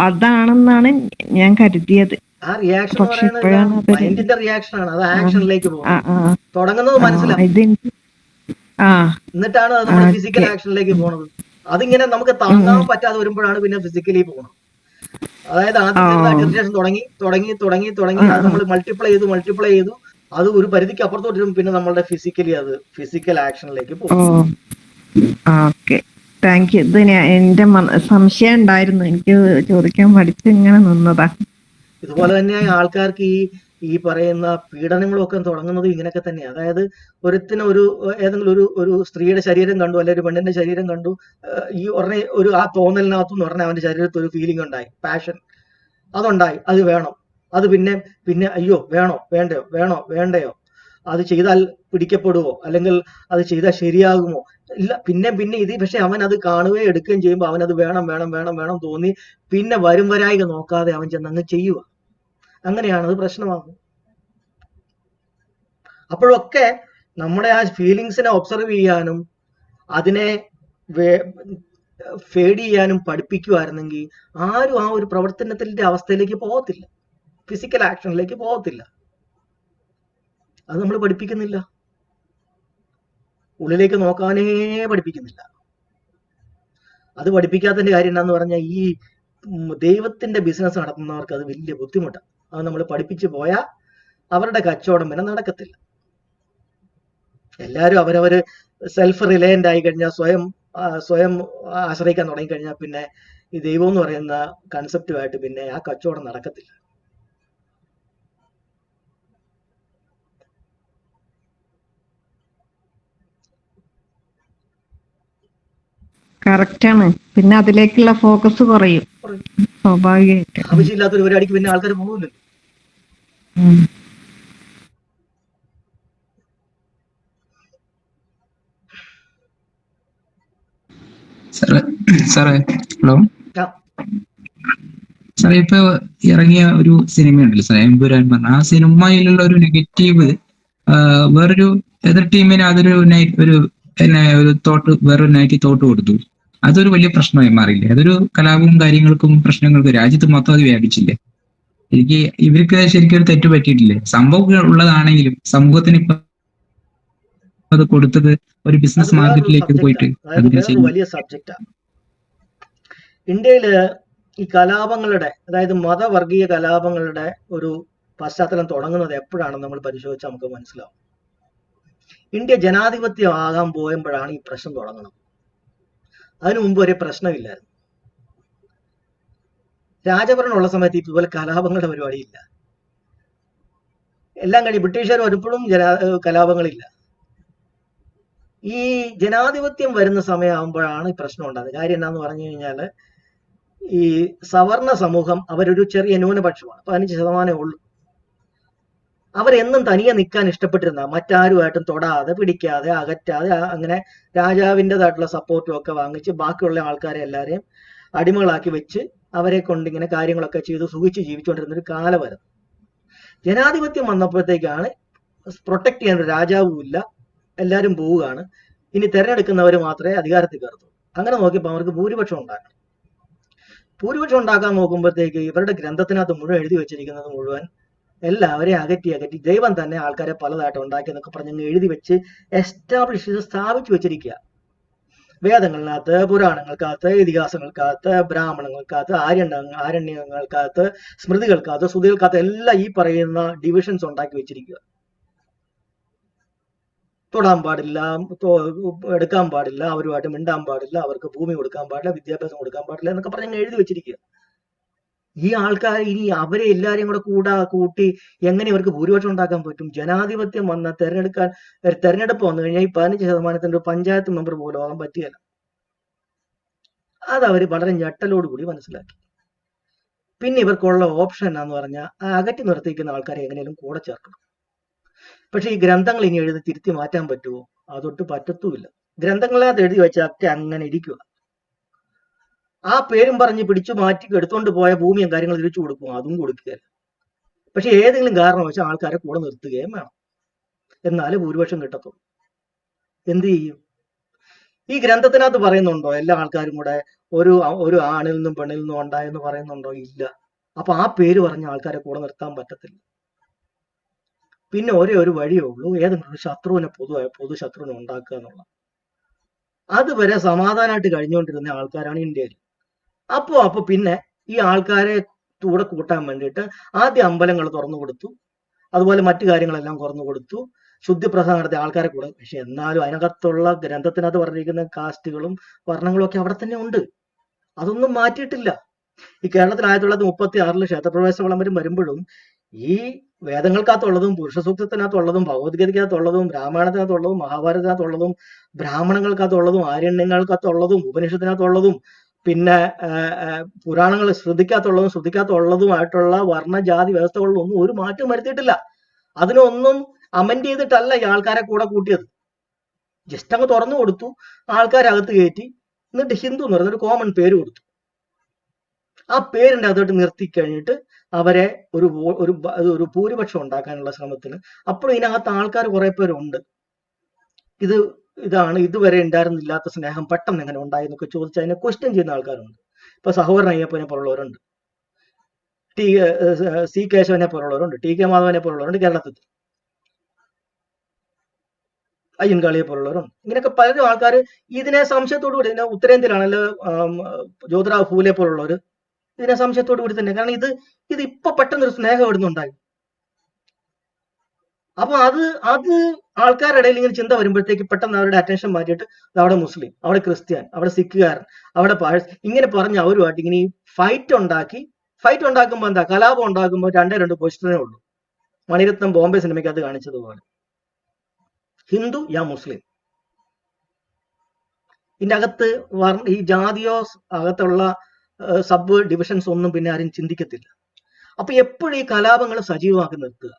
അതാണെന്നാണ് ഞാൻ കരുതിയത്. ആ റിയാക്ഷൻ മൈൻഡിന്റെ റിയാക്ഷൻ ആണ്. അത് ആക്ഷനിലേക്ക് പോകുന്നത്. തുടങ്ങുന്നത് മനസ്സിലാവും, എന്നിട്ടാണ് അത് നമ്മുടെ ഫിസിക്കൽ ആക്ഷനിലേക്ക് പോകുന്നത്. അതിങ്ങനെ നമുക്ക് താങ്ങാൻ പറ്റാതെ വരുമ്പോഴാണ് പിന്നെ ഫിസിക്കലി പോകുന്നത്. അതായത് ആദ്യം ഇറിറ്റേഷൻ തുടങ്ങി അത് നമ്മൾ മൾട്ടിപ്ലൈ ചെയ്തു അത് ഒരു പരിധിക്ക് അപ്പുറത്തോട്ട് വരും. പിന്നെ നമ്മളുടെ ഫിസിക്കൽ ആക്ഷനിലേക്ക് പോകും. Thank you. ഇത് എന്റെ സംശയം ഉണ്ടായിരുന്നു, എനിക്ക് ചോദിക്കാൻ പഠിച്ച് ഇങ്ങനെ നിന്നതാ. ഇതുപോലെ തന്നെ ആൾക്കാർക്ക് ഈ പറയുന്ന പീഡനങ്ങളൊക്കെ തുടങ്ങുന്നത് ഇങ്ങനെയൊക്കെ തന്നെയാണ്. അതായത് ഏതെങ്കിലും ഒരു സ്ത്രീയുടെ ശരീരം കണ്ടു, അല്ലെങ്കിൽ ഒരു പെണ്ണിന്റെ ശരീരം കണ്ടു, ഈ ഉടനെ ആ തോന്നലിനകത്തുനിന്ന് ഉടനെ അവന്റെ ശരീരത്തിൽ ഒരു ഫീലിംഗ് ഉണ്ടായി, പാഷൻ അതുണ്ടായി, അത് വേണം. അത് പിന്നെ അയ്യോ വേണ്ടയോ, അത് ചെയ്താൽ പിടിക്കപ്പെടുവോ, അല്ലെങ്കിൽ അത് ചെയ്താൽ ശരിയാകുമോ, ഇല്ല പിന്നെ ഇത്. പക്ഷെ അവൻ അത് കാണുകയും എടുക്കുകയും ചെയ്യുമ്പോൾ അവനത് വേണം തോന്നി പിന്നെ വരും വരായിക നോക്കാതെ അവൻ ചെന്നങ്ങ് ചെയ്യുക. അങ്ങനെയാണ് അത് പ്രശ്നമാകും. അപ്പോഴൊക്കെ നമ്മുടെ ആ ഫീലിങ്സിനെ ഒബ്സർവ് ചെയ്യാനും അതിനെ ഫേഡ് ചെയ്യാനും പഠിപ്പിക്കുമായിരുന്നെങ്കിൽ ആരും ആ ഒരു പ്രവർത്തനത്തിന്റെ അവസ്ഥയിലേക്ക് പോകത്തില്ല, ഫിസിക്കൽ ആക്ഷനിലേക്ക് പോകത്തില്ല. അത് നമ്മൾ പഠിപ്പിക്കുന്നില്ല, ഉള്ളിലേക്ക് നോക്കാനേ പഠിപ്പിക്കുന്നില്ല. അത് പഠിപ്പിക്കാത്തതിന്റെ കാര്യം എന്താന്ന് പറഞ്ഞാൽ ഈ ദൈവത്തിന്റെ ബിസിനസ് നടത്തുന്നവർക്ക് അത് വലിയ ബുദ്ധിമുട്ടാണ്. അത് നമ്മൾ പഠിപ്പിച്ചു പോയാൽ അവരുടെ കച്ചവടം പിന്നെ നടക്കത്തില്ല. എല്ലാവരും അവരവര് സെൽഫ് റിലയന്റ് ആയി കഴിഞ്ഞാൽ, സ്വയം ആശ്രയിക്കാൻ തുടങ്ങിക്കഴിഞ്ഞാൽ പിന്നെ ഈ ദൈവം എന്ന് പറയുന്ന കൺസെപ്റ്റുമായിട്ട് പിന്നെ ആ കച്ചവടം നടക്കത്തില്ല. കറക്റ്റാണ്. പിന്നെ അതിലേക്കുള്ള ഫോക്കസ് കുറയും സ്വാഭാവികമായിട്ട്. ആവശ്യമില്ലാത്തൊരു പരിപാടിക്ക് പിന്നെ ആൾക്കാർ പോകുന്നില്ല. സാറേ സാറേ ഹലോ ആ, സാറേ, ഇപ്പൊ ഇറങ്ങിയ ഒരു സിനിമയുണ്ടല്ലോ സാറേ, എമ്പുരാൻ പറഞ്ഞ ആ സിനിമയിലുള്ള ഒരു നെഗറ്റീവ് വേറൊരു എതിർ ടീമിന് അതൊരു ഒരു തോട്ട്, വേറൊരു നെഗറ്റീവ് തോട്ട് കൊടുത്തു. അതൊരു വലിയ പ്രശ്നമായി മാറിയില്ലേ? അതൊരു കലാപവും കാര്യങ്ങൾക്കും പ്രശ്നങ്ങൾക്കും രാജ്യത്ത് മൊത്തം അത് വ്യാപിച്ചില്ലേ? ഇവർക്ക് ശരിക്കും ഒരു തെറ്റ് പറ്റിയിട്ടില്ലേ? സംഭവം ഉള്ളതാണെങ്കിലും സമൂഹത്തിന് ഇപ്പൊ അത് കൊടുത്തത് ഒരു അത് ബിസിനസ് വേറൊരു മാർക്കറ്റിലേക്ക് സബ്ജക്റ്റാ, പോയിട്ട് അതായത് അതിനെ വേറൊരു വലിയ സബ്ജക്റ്റാ. ഇന്ത്യയില് ഈ കലാപങ്ങളുടെ, അതായത് മതവർഗീയ കലാപങ്ങളുടെ ഒരു പശ്ചാത്തലം തുടങ്ങുന്നത് എപ്പോഴാണെന്ന് നമ്മൾ പരിശോധിച്ചാൽ നമുക്ക് മനസ്സിലാവും. ഇന്ത്യ ജനാധിപത്യം ആകാൻ പോയപ്പോഴാണ് ഈ പ്രശ്നം തുടങ്ങുന്നത്. അതിനു മുമ്പ് ഒരു പ്രശ്നമില്ലായിരുന്നു. രാജഭരണമുള്ള സമയത്ത് ഇതുപോലെ കലാപങ്ങളുടെ പരിപാടിയില്ല. എല്ലാം കഴിഞ്ഞ് ബ്രിട്ടീഷുകാർ വരുമ്പോഴും കലാപങ്ങളില്ല. ഈ ജനാധിപത്യം വരുന്ന സമയമാകുമ്പോഴാണ് ഈ പ്രശ്നം ഉണ്ടാകുന്നത്. കാര്യം എന്താന്ന് പറഞ്ഞു കഴിഞ്ഞാൽ, ഈ സവർണ സമൂഹം അവരൊരു ചെറിയ ന്യൂനപക്ഷമാണ്, 15% ഉള്ളൂ. അവരെന്നും തനിയെ നിൽക്കാൻ ഇഷ്ടപ്പെട്ടിരുന്ന, മറ്റാരുമായിട്ടും തൊടാതെ പിടിക്കാതെ അകറ്റാതെ അങ്ങനെ രാജാവിൻ്റെതായിട്ടുള്ള സപ്പോർട്ടും ഒക്കെ വാങ്ങിച്ച് ബാക്കിയുള്ള ആൾക്കാരെ എല്ലാവരെയും അടിമകളാക്കി വെച്ച് അവരെ കൊണ്ടിങ്ങനെ കാര്യങ്ങളൊക്കെ ചെയ്ത് സുഖിച്ച് ജീവിച്ചുകൊണ്ടിരുന്ന ഒരു കാലമായിരുന്നു. ജനാധിപത്യം വന്നപ്പോഴത്തേക്കാണ് പ്രൊട്ടക്ട് ചെയ്യാൻ ഒരു രാജാവും ഇല്ല, എല്ലാവരും പോവുകയാണ്, ഇനി തെരഞ്ഞെടുക്കുന്നവർ മാത്രമേ അധികാരത്തിൽ കയറത്തുള്ളൂ. അങ്ങനെ നോക്കിയപ്പോൾ അവർക്ക് ഭൂരിപക്ഷം ഉണ്ടാക്കണം. ഭൂരിപക്ഷം ഉണ്ടാക്കാൻ നോക്കുമ്പോഴത്തേക്ക് ഇവരുടെ ഗ്രന്ഥത്തിനകത്ത് മുഴുവൻ എഴുതി വെച്ചിരിക്കുന്നത് മുഴുവൻ എല്ലാവരെയും അകറ്റി ദൈവം തന്നെ ആൾക്കാരെ പലതായിട്ട് ഉണ്ടാക്കിയെന്നൊക്കെ പറഞ്ഞ് എഴുതി വെച്ച് എസ്റ്റാബ്ലിഷ് ചെയ്ത് സ്ഥാപിച്ചു വെച്ചിരിക്കുക. വേദങ്ങളിനകത്ത്, പുരാണങ്ങൾക്കകത്ത്, ഇതിഹാസങ്ങൾക്കകത്ത്, ബ്രാഹ്മണങ്ങൾക്കകത്ത്, ആരണ്യങ്ങൾക്കകത്ത്, സ്മൃതികൾക്കകത്ത്, ശ്രുതികൾക്കകത്ത് എല്ലാം ഈ പറയുന്ന ഡിവിഷൻസ് ഉണ്ടാക്കി വെച്ചിരിക്കുക. തൊടാൻ പാടില്ല, എടുക്കാൻ പാടില്ല, അവരുമായിട്ട് മിണ്ടാൻ പാടില്ല, അവർക്ക് ഭൂമി കൊടുക്കാൻ പാടില്ല, വിദ്യാഭ്യാസം കൊടുക്കാൻ പാടില്ല എന്നൊക്കെ പറഞ്ഞ് എഴുതി വെച്ചിരിക്കുക. ഈ ആൾക്കാർ ഇനി അവരെ എല്ലാരെയും കൂടെ കൂട്ടി എങ്ങനെ ഇവർക്ക് ഭൂരിപക്ഷം ഉണ്ടാക്കാൻ പറ്റും? ജനാധിപത്യം വന്ന തെരഞ്ഞെടുപ്പ് വന്നു കഴിഞ്ഞാൽ ഈ 15% പഞ്ചായത്ത് മെമ്പർ പോലും ആകാൻ പറ്റുകയില്ല. അത് അവർ വളരെ ഞെട്ടലോടുകൂടി മനസ്സിലാക്കി. പിന്നെ ഇവർക്കുള്ള ഓപ്ഷൻ എന്നാന്ന് പറഞ്ഞാൽ അകറ്റി നിർത്തിക്കുന്ന ആൾക്കാരെ എങ്ങനെയും കൂടെ ചേർക്കണം. പക്ഷെ ഈ ഗ്രന്ഥങ്ങൾ ഇനി എഴുതി തിരുത്തി മാറ്റാൻ പറ്റുമോ? അതൊട്ട് പറ്റത്തുമില്ല. ഗ്രന്ഥങ്ങളിനകത്ത് എഴുതി വെച്ചൊക്കെ അങ്ങനെ ഇരിക്കുക. ആ പേരും പറഞ്ഞ് പിടിച്ചു മാറ്റി എടുത്തുകൊണ്ട് പോയ ഭൂമിയും കാര്യങ്ങൾ തിരിച്ചു കൊടുക്കും, അതും കൊടുക്കുകയില്ല. പക്ഷെ ഏതെങ്കിലും കാരണം വെച്ചാൽ ആൾക്കാരെ കൂടെ നിർത്തുകയും വേണം, എന്നാലേ ഭൂരിപക്ഷം കിട്ടത്തുള്ളൂ. എന്ത് ചെയ്യും? ഈ ഗ്രന്ഥത്തിനകത്ത് പറയുന്നുണ്ടോ എല്ലാ ആൾക്കാരും കൂടെ ഒരു ആണിൽ നിന്നും പെണ്ണിൽ നിന്നും ഉണ്ടായെന്ന് പറയുന്നുണ്ടോ? ഇല്ല. അപ്പൊ ആ പേര് പറഞ്ഞ ആൾക്കാരെ കൂടെ നിർത്താൻ പറ്റത്തില്ല. പിന്നെ ഒരേ ഒരു വഴിയേ ഉള്ളൂ, ഏതെങ്കിലും ഒരു ശത്രുവിനെ പൊതു ശത്രുവിനെ ഉണ്ടാക്കുക എന്നുള്ള. അതുവരെ സമാധാനമായിട്ട് കഴിഞ്ഞുകൊണ്ടിരുന്ന ആൾക്കാരാണ് ഇന്ത്യയിൽ. അപ്പൊ പിന്നെ ഈ ആൾക്കാരെ കൂടെ കൂട്ടാൻ വേണ്ടിയിട്ട് ആദ്യം അമ്പലങ്ങൾ തുറന്നു കൊടുത്തു, അതുപോലെ മറ്റു കാര്യങ്ങളെല്ലാം തുറന്നു കൊടുത്തു, ശുദ്ധിപ്രസാദം നടത്തിയ ആൾക്കാരെ കൂടെ. പക്ഷെ എന്നാലും അതിനകത്തുള്ള ഗ്രന്ഥത്തിനകത്ത് പറഞ്ഞിരിക്കുന്ന കാസ്റ്റുകളും വർണ്ണങ്ങളും ഒക്കെ അവിടെ തന്നെ ഉണ്ട്, അതൊന്നും മാറ്റിയിട്ടില്ല. ഈ കേരളത്തിൽ 1936 ക്ഷേത്രപ്രവേശ വിളംബരം വരുമ്പോഴും ഈ വേദങ്ങൾക്കകത്തുള്ളതും പുരുഷ സൂക്തത്തിനകത്തുള്ളതും ഭഗവത്ഗീതയ്ക്കകത്തുള്ളതും രാമായണത്തിനകത്തുള്ളതും മഹാഭാരതത്തിനകത്തുള്ളതും ബ്രാഹ്മണങ്ങൾക്കകത്തുള്ളതും ആരണ്യങ്ങൾക്കകത്തുള്ളതും ഉപനിഷത്തിനകത്തുള്ളതും പിന്നെ പുരാണങ്ങൾ ശ്രുതിക്കകത്തുള്ളതുമായിട്ടുള്ള വർണ്ണജാതി വ്യവസ്ഥകളിലൊന്നും ഒരു മാറ്റം വരുത്തിയിട്ടില്ല. അതിനൊന്നും അമെൻഡ് ചെയ്തിട്ടല്ല ഈ ആൾക്കാരെ കൂടെ കൂട്ടിയത്. ജസ്റ്റ് അങ്ങ് തുറന്നു കൊടുത്തു, ആൾക്കാരകത്ത് കയറ്റി, എന്നിട്ട് ഹിന്ദു എന്ന് പറഞ്ഞൊരു കോമൺ പേര് കൊടുത്തു. ആ പേരിന്റെ അകത്തോട്ട് നിർത്തി കഴിഞ്ഞിട്ട് അവരെ ഒരു ഭൂരിപക്ഷം ഉണ്ടാക്കാനുള്ള ശ്രമത്തിന്. അപ്പോഴും ഇതിനകത്ത് ആൾക്കാർ കുറെ പേരുണ്ട്. ഇതാണ് ഇതുവരെ ഉണ്ടായിരുന്നില്ലാത്ത സ്നേഹം പെട്ടെന്ന് എങ്ങനെ ഉണ്ടായി എന്നൊക്കെ ചോദിച്ചാൽ അതിനെ ക്വസ്റ്റ്യൻ ചെയ്യുന്ന ആൾക്കാരുണ്ട്. ഇപ്പൊ സഹോദരൻ അയ്യപ്പനെ പോലുള്ളവരുണ്ട്, സി കേശവനെ പോലുള്ളവരുണ്ട്, ടി.കെ. മാധവനെ പോലുള്ളവരുണ്ട്, കേരളത്തിൽ അയ്യൻകാളിയെ പോലുള്ളവരുണ്ട്. ഇങ്ങനെയൊക്കെ പലരും ആൾക്കാർ ഇതിനെ സംശയത്തോടു കൂടി, ഉത്തരേന്ത്യയിലാണല്ലോ ജ്യോതിറാവ് ഫൂലെ പോലുള്ളവർ, ഇതിനെ സംശയത്തോടു കൂടി തന്നെ. കാരണം ഇത് ഇപ്പൊ പെട്ടെന്നൊരു സ്നേഹം ഇടുന്നുണ്ടായി. അപ്പൊ അത് ആൾക്കാരുടെ ഇടയിൽ ഇങ്ങനെ ചിന്ത വരുമ്പോഴത്തേക്ക് പെട്ടെന്ന് അവരുടെ അറ്റൻഷൻ മാറ്റിയിട്ട് അവിടെ മുസ്ലിം, അവിടെ ക്രിസ്ത്യൻ, അവിടെ സിഖുകാരൻ, അവിടെ ഇങ്ങനെ പറഞ്ഞ് അവരുമായിട്ട് ഇങ്ങനെ ഫൈറ്റ് ഉണ്ടാക്കുമ്പോൾ എന്താ, കലാപം ഉണ്ടാക്കുമ്പോൾ രണ്ട് പൊസിഷനേ ഉള്ളൂ. മണിരത്നം ബോംബെ സിനിമയ്ക്കകത്ത് കാണിച്ചതുപോലെ ഹിന്ദു യാ മുസ്ലിം. ഇതിന്റെ അകത്ത് ഈ ജാതിയോ അകത്തുള്ള സബ് ഡിവിഷൻസ് ഒന്നും പിന്നെ ആരും ചിന്തിക്കത്തില്ല. അപ്പൊ എപ്പോഴും ഈ കലാപങ്ങൾ സജീവമാക്കി നിർത്തുക.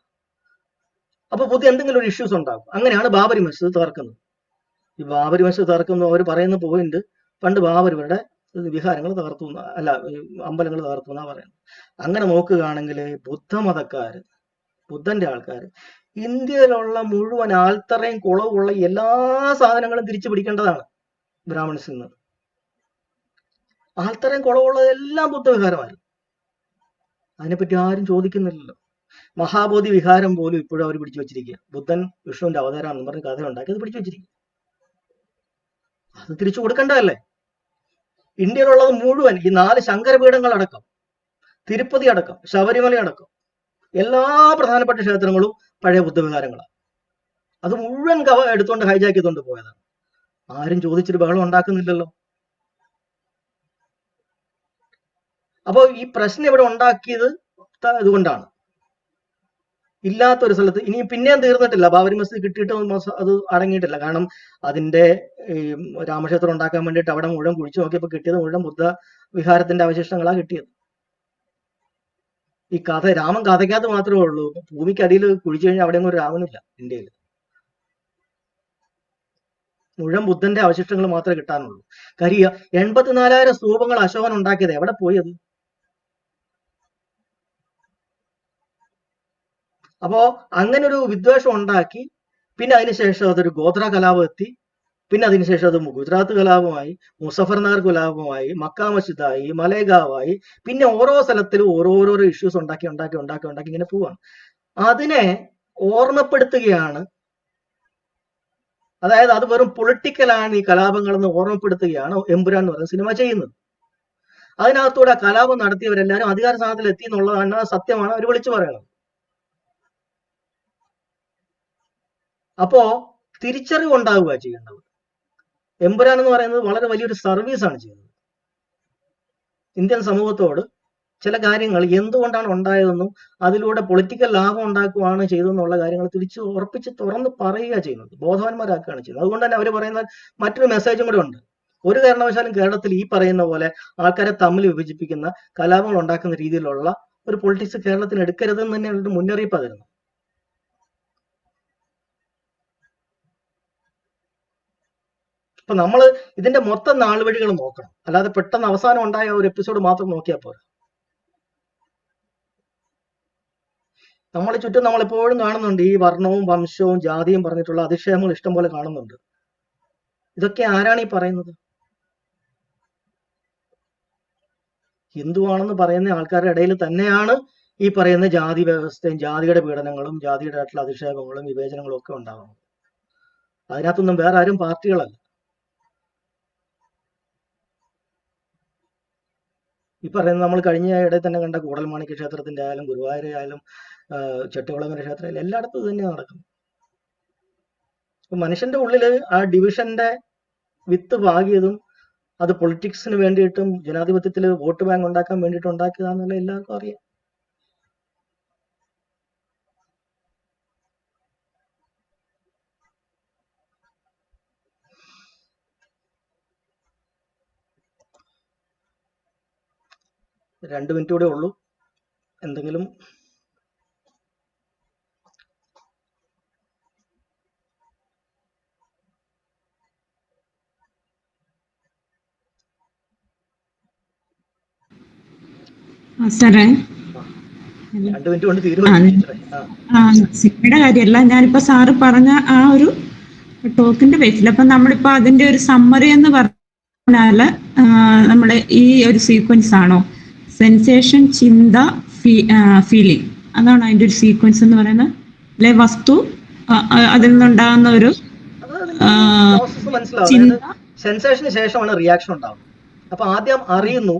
അപ്പൊ പുതിയ എന്തെങ്കിലും ഒരു ഇഷ്യൂസ് ഉണ്ടാകും. അങ്ങനെയാണ് ബാബരി മസ്ജിദ് തകർക്കുന്നത്. ഈ ബാബരി മസ്ജിദ് തകർക്കുന്നു അവർ പറയുന്ന പോയിന്റ്, പണ്ട് ബാബർ വിഹാരങ്ങൾ തകർത്തു അല്ല അമ്പലങ്ങൾ തകർത്തു എന്നാ പറയുന്നത്. അങ്ങനെ നോക്കുകയാണെങ്കിൽ ബുദ്ധന്റെ ആൾക്കാർ ഇന്ത്യയിലുള്ള മുഴുവൻ ആൽത്തറയും കുളവുള്ള എല്ലാ സാധനങ്ങളും തിരിച്ചു പിടിക്കേണ്ടതാണ് ബ്രാഹ്മൺസിൽ നിന്ന്. ആൽത്തറയും കുളവുള്ളതെല്ലാം ബുദ്ധവിഹാരമായിരുന്നു. അതിനെപ്പറ്റി ആരും ചോദിക്കുന്നില്ലല്ലോ. മഹാബോധി വിഹാരം പോലും ഇപ്പോഴും അവർ പിടിച്ചു വെച്ചിരിക്കുക. ബുദ്ധൻ വിഷ്ണുവിന്റെ അവതാരം എന്ന് പറഞ്ഞ് കഥ ഉണ്ടാക്കി അത് പിടിച്ചു വെച്ചിരിക്കുക. അത് തിരിച്ചു കൊടുക്കേണ്ടതല്ലേ? ഇന്ത്യയിലുള്ളത് മുഴുവൻ ഈ 4 ശങ്കരപീഠങ്ങൾ അടക്കം, തിരുപ്പതി അടക്കം, ശബരിമല അടക്കം എല്ലാ പ്രധാനപ്പെട്ട ക്ഷേത്രങ്ങളും പഴയ ബുദ്ധവിഹാരങ്ങളാണ്. അത് മുഴുവൻ എടുത്തുകൊണ്ട് ഹൈജാക്ക് ചെയ്തുകൊണ്ട് പോയതാണ്. ആരും ചോദിച്ചിട്ട് ബഹളം ഉണ്ടാക്കുന്നില്ലല്ലോ. അപ്പോൾ ഈ പ്രശ്നം ഇവിടെ ഉണ്ടാക്കിയത് ഇതുകൊണ്ടാണ്. ഇല്ലാത്തൊരു സ്ഥലത്ത് ഇനിയും പിന്നെയും തീർന്നിട്ടില്ല. ബാബരി മസ്ജിദ് കിട്ടിയിട്ട് അത് അടങ്ങിയിട്ടില്ല. കാരണം അതിന്റെ രാമക്ഷേത്രം ഉണ്ടാക്കാൻ വേണ്ടിയിട്ട് അവിടെ മുഴുവൻ കുഴിച്ചു നോക്കിയപ്പോൾ കിട്ടിയത് മുഴുവൻ ബുദ്ധ വിഹാരത്തിന്റെ അവശിഷ്ടങ്ങളാണ് കിട്ടിയത്. ഈ രാമൻ കഥയ്ക്കകത്ത് മാത്രമേ ഉള്ളൂ. ഭൂമിക്കടിയിൽ കുഴിച്ചു കഴിഞ്ഞാൽ അവിടെയൊന്നും ഒരു രാമനില്ല ഇന്ത്യയിൽ. മുഴുവൻ ബുദ്ധന്റെ അവശിഷ്ടങ്ങൾ മാത്രമേ കിട്ടാനുള്ളൂ. കാര്യം 84,000 സ്തൂപങ്ങൾ അശോകൻ ഉണ്ടാക്കിയത് എവിടെ പോയി അത്? അപ്പോ അങ്ങനെ ഒരു വിദ്വേഷം ഉണ്ടാക്കി. പിന്നെ അതിനുശേഷം അതൊരു ഗോത്ര കലാപം എത്തി. പിന്നെ അതിനുശേഷം അത് ഗുജറാത്ത് കലാപമായി, മുസഫർനഗർ കലാപമായി, മക്ക മസ്ജിദായി, മലേഗാവായി. പിന്നെ ഓരോ സ്ഥലത്തിലും ഓരോരോ ഇഷ്യൂസ് ഉണ്ടാക്കി ഇങ്ങനെ പോവാണ്. അതിനെ ഓർമ്മപ്പെടുത്തുകയാണ്. അതായത് അത് വെറും പൊളിറ്റിക്കലാണ് ഈ കലാപങ്ങളെന്ന് ഓർമ്മപ്പെടുത്തുകയാണ് എമ്പുരാൻ എന്ന് പറയുന്ന സിനിമ ചെയ്യുന്നത്. അതിനകത്തൂടെ കലാപം നടത്തിയവരെല്ലാവരും അധികാര സ്ഥാനത്തിൽ എത്തി എന്നുള്ളതാണ് സത്യമാണ് അവർ വിളിച്ചു പറയുന്നത്. അപ്പോ തിരിച്ചറിവ് ഉണ്ടാവുക ചെയ്യേണ്ടത്. എമ്പുരാൻ എന്ന് പറയുന്നത് വളരെ വലിയൊരു സർവീസാണ് ചെയ്യുന്നത്. ഇന്ത്യൻ സമൂഹത്തോട് ചില കാര്യങ്ങൾ എന്തുകൊണ്ടാണ് ഉണ്ടായതെന്നും അതിലൂടെ പൊളിറ്റിക്കൽ ലാഭം ഉണ്ടാക്കുകയാണ് ചെയ്തതെന്നുള്ള കാര്യങ്ങൾ തിരിച്ച് ഉറപ്പിച്ച് തുറന്ന് പറയുക ചെയ്യുന്നത്, ബോധവാന്മാരാക്കുകയാണ് ചെയ്യുന്നത്. അതുകൊണ്ട് തന്നെ അവർ പറയുന്ന മറ്റൊരു മെസ്സേജും കൂടെ ഉണ്ട്. ഒരു കാരണവശാലും കേരളത്തിൽ ഈ പറയുന്ന പോലെ ആൾക്കാരെ തമ്മിൽ വിഭജിപ്പിക്കുന്ന കലാപങ്ങൾ ഉണ്ടാക്കുന്ന രീതിയിലുള്ള ഒരു പൊളിറ്റിക്സ് കേരളത്തിന് എടുക്കരുതെന്ന് തന്നെയാണ് ഒരു മുന്നറിയിപ്പ് തരുന്നത്. അപ്പൊ നമ്മൾ ഇതിന്റെ മൊത്തം നാളുവഴികൾ നോക്കണം. അല്ലാതെ പെട്ടെന്ന് അവസാനം ഉണ്ടായ ഒരു എപ്പിസോഡ് മാത്രം നോക്കിയാൽ പോരാ. നമ്മളെ ചുറ്റും നമ്മളെപ്പോഴും കാണുന്നുണ്ട് ഈ വർണ്ണവും വംശവും ജാതിയും പറഞ്ഞിട്ടുള്ള അതിശയങ്ങൾ ഇഷ്ടം പോലെ കാണുന്നുണ്ട്. ഇതൊക്കെ ആരാണ് ഈ പറയുന്നത്? ഹിന്ദുവാണെന്ന് പറയുന്ന ആൾക്കാരുടെ ഇടയിൽ തന്നെയാണ് ഈ പറയുന്ന ജാതി വ്യവസ്ഥയും ജാതിയുടെ പീഡനങ്ങളും ജാതിയുടെ ആയിട്ടുള്ള അധിക്ഷേപങ്ങളും വിവേചനങ്ങളും ഒക്കെ ഉണ്ടാകുന്നത്. അതിനകത്തൊന്നും വേറെ ആരും പാർട്ടികളല്ല. ഈ പറയുന്നത് നമ്മൾ കഴിഞ്ഞ ഇടയിൽ തന്നെ കണ്ട കൂടൽമാണിക്യ ക്ഷേത്രത്തിന്റെ ആയാലും ഗുരുവായൂരായാലും ചെട്ടികുളങ്ങര ക്ഷേത്രമായാലും എല്ലായിടത്തും തന്നെ നടക്കുന്നു. അപ്പൊ മനുഷ്യന്റെ ഉള്ളില് ആ ഡിവിഷന്റെ വിത്ത് പാകിയതും അത് പൊളിറ്റിക്സിന് വേണ്ടിയിട്ടും ജനാധിപത്യത്തിൽ വോട്ട് ബാങ്ക് ഉണ്ടാക്കാൻ വേണ്ടിയിട്ട് ഉണ്ടാക്കിയതാന്നുള്ള എല്ലാവർക്കും അറിയാം. രണ്ട് മിനിറ്റ് കൂടെ ഉള്ളൂ. എന്തെങ്കിലും സാറേ 2 മിനിറ്റ് കൊണ്ട് തീരുമാനം. സിനിമയുടെ കാര്യമല്ല, ഞാനിപ്പോ സാറ് പറഞ്ഞ ആ ഒരു ടോക്കിന്റെ ബേസിൽ അപ്പൊ നമ്മളിപ്പോ അതിന്റെ ഒരു സമ്മറി എന്ന് പറഞ്ഞാല് നമ്മുടെ ഈ ഒരു സീക്വൻസ് ആണോ സെൻസേഷൻ, ചിന്ത, ഫീലിംഗ്, അതാണ് അതിന്റെ ഒരു സീക്വൻസ് എന്ന് പറയുന്നത് അല്ലെ? വസ്തു അതിൽ നിന്നുണ്ടാകുന്ന ഒരു ചിന്ത, സെൻസേഷന് ശേഷമാണ് റിയാക്ഷൻ ഉണ്ടാവുന്നത്. അപ്പൊ ആദ്യം അറിയുന്നു,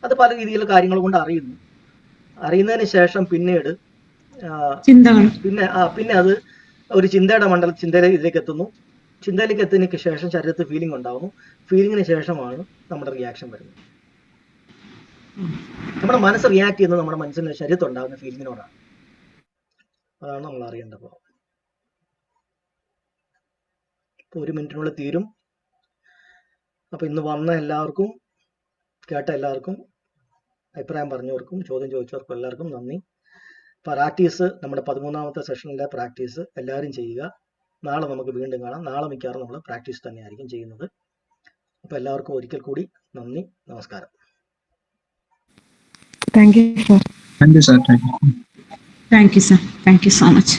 അത് പല രീതിയിലുള്ള കാര്യങ്ങൾ കൊണ്ട് അറിയുന്നു. അറിയുന്നതിന് ശേഷം പിന്നീട് പിന്നെ അത് ഒരു ചിന്തയുടെ ചിന്തയിലേക്ക് എത്തുന്നു. ചിന്തയിലേക്ക് എത്തുന്നതിന് ശേഷം ശരീരത്തിൽ ഫീലിംഗ് ഉണ്ടാവുന്നു. ഫീലിംഗിന് ശേഷമാണ് നമ്മുടെ റിയാക്ഷൻ വരുന്നത്. നമ്മുടെ മനസ്സ് റിയാക്ട് ചെയ്യുന്നത് നമ്മുടെ മനസ്സിന് ശരീരത്തിൽ ഉണ്ടാകുന്ന ഫീലിങ്ങിനോടാണ്. അതാണ് നമ്മൾ അറിയേണ്ടത്. ഇപ്പൊ 1 മിനിറ്റിനുള്ളിൽ തീരും. അപ്പൊ ഇന്ന് വന്ന എല്ലാവർക്കും, കേട്ട എല്ലാവർക്കും, അഭിപ്രായം പറഞ്ഞവർക്കും, ചോദ്യം ചോദിച്ചവർക്കും എല്ലാവർക്കും നന്ദി. പ്രാക്ടീസ്, നമ്മുടെ 13ാമത്തെ സെഷനിലെ പ്രാക്ടീസ് എല്ലാവരും ചെയ്യുക. നാളെ നമുക്ക് വീണ്ടും കാണാം. നാളെ മിക്കവാറും നമ്മൾ പ്രാക്ടീസ് തന്നെയായിരിക്കും ചെയ്യുന്നത്. അപ്പൊ എല്ലാവർക്കും ഒരിക്കൽ കൂടി നന്ദി, നമസ്കാരം. Thank you sir. Thank you sir. Thank you sir, thank you so much.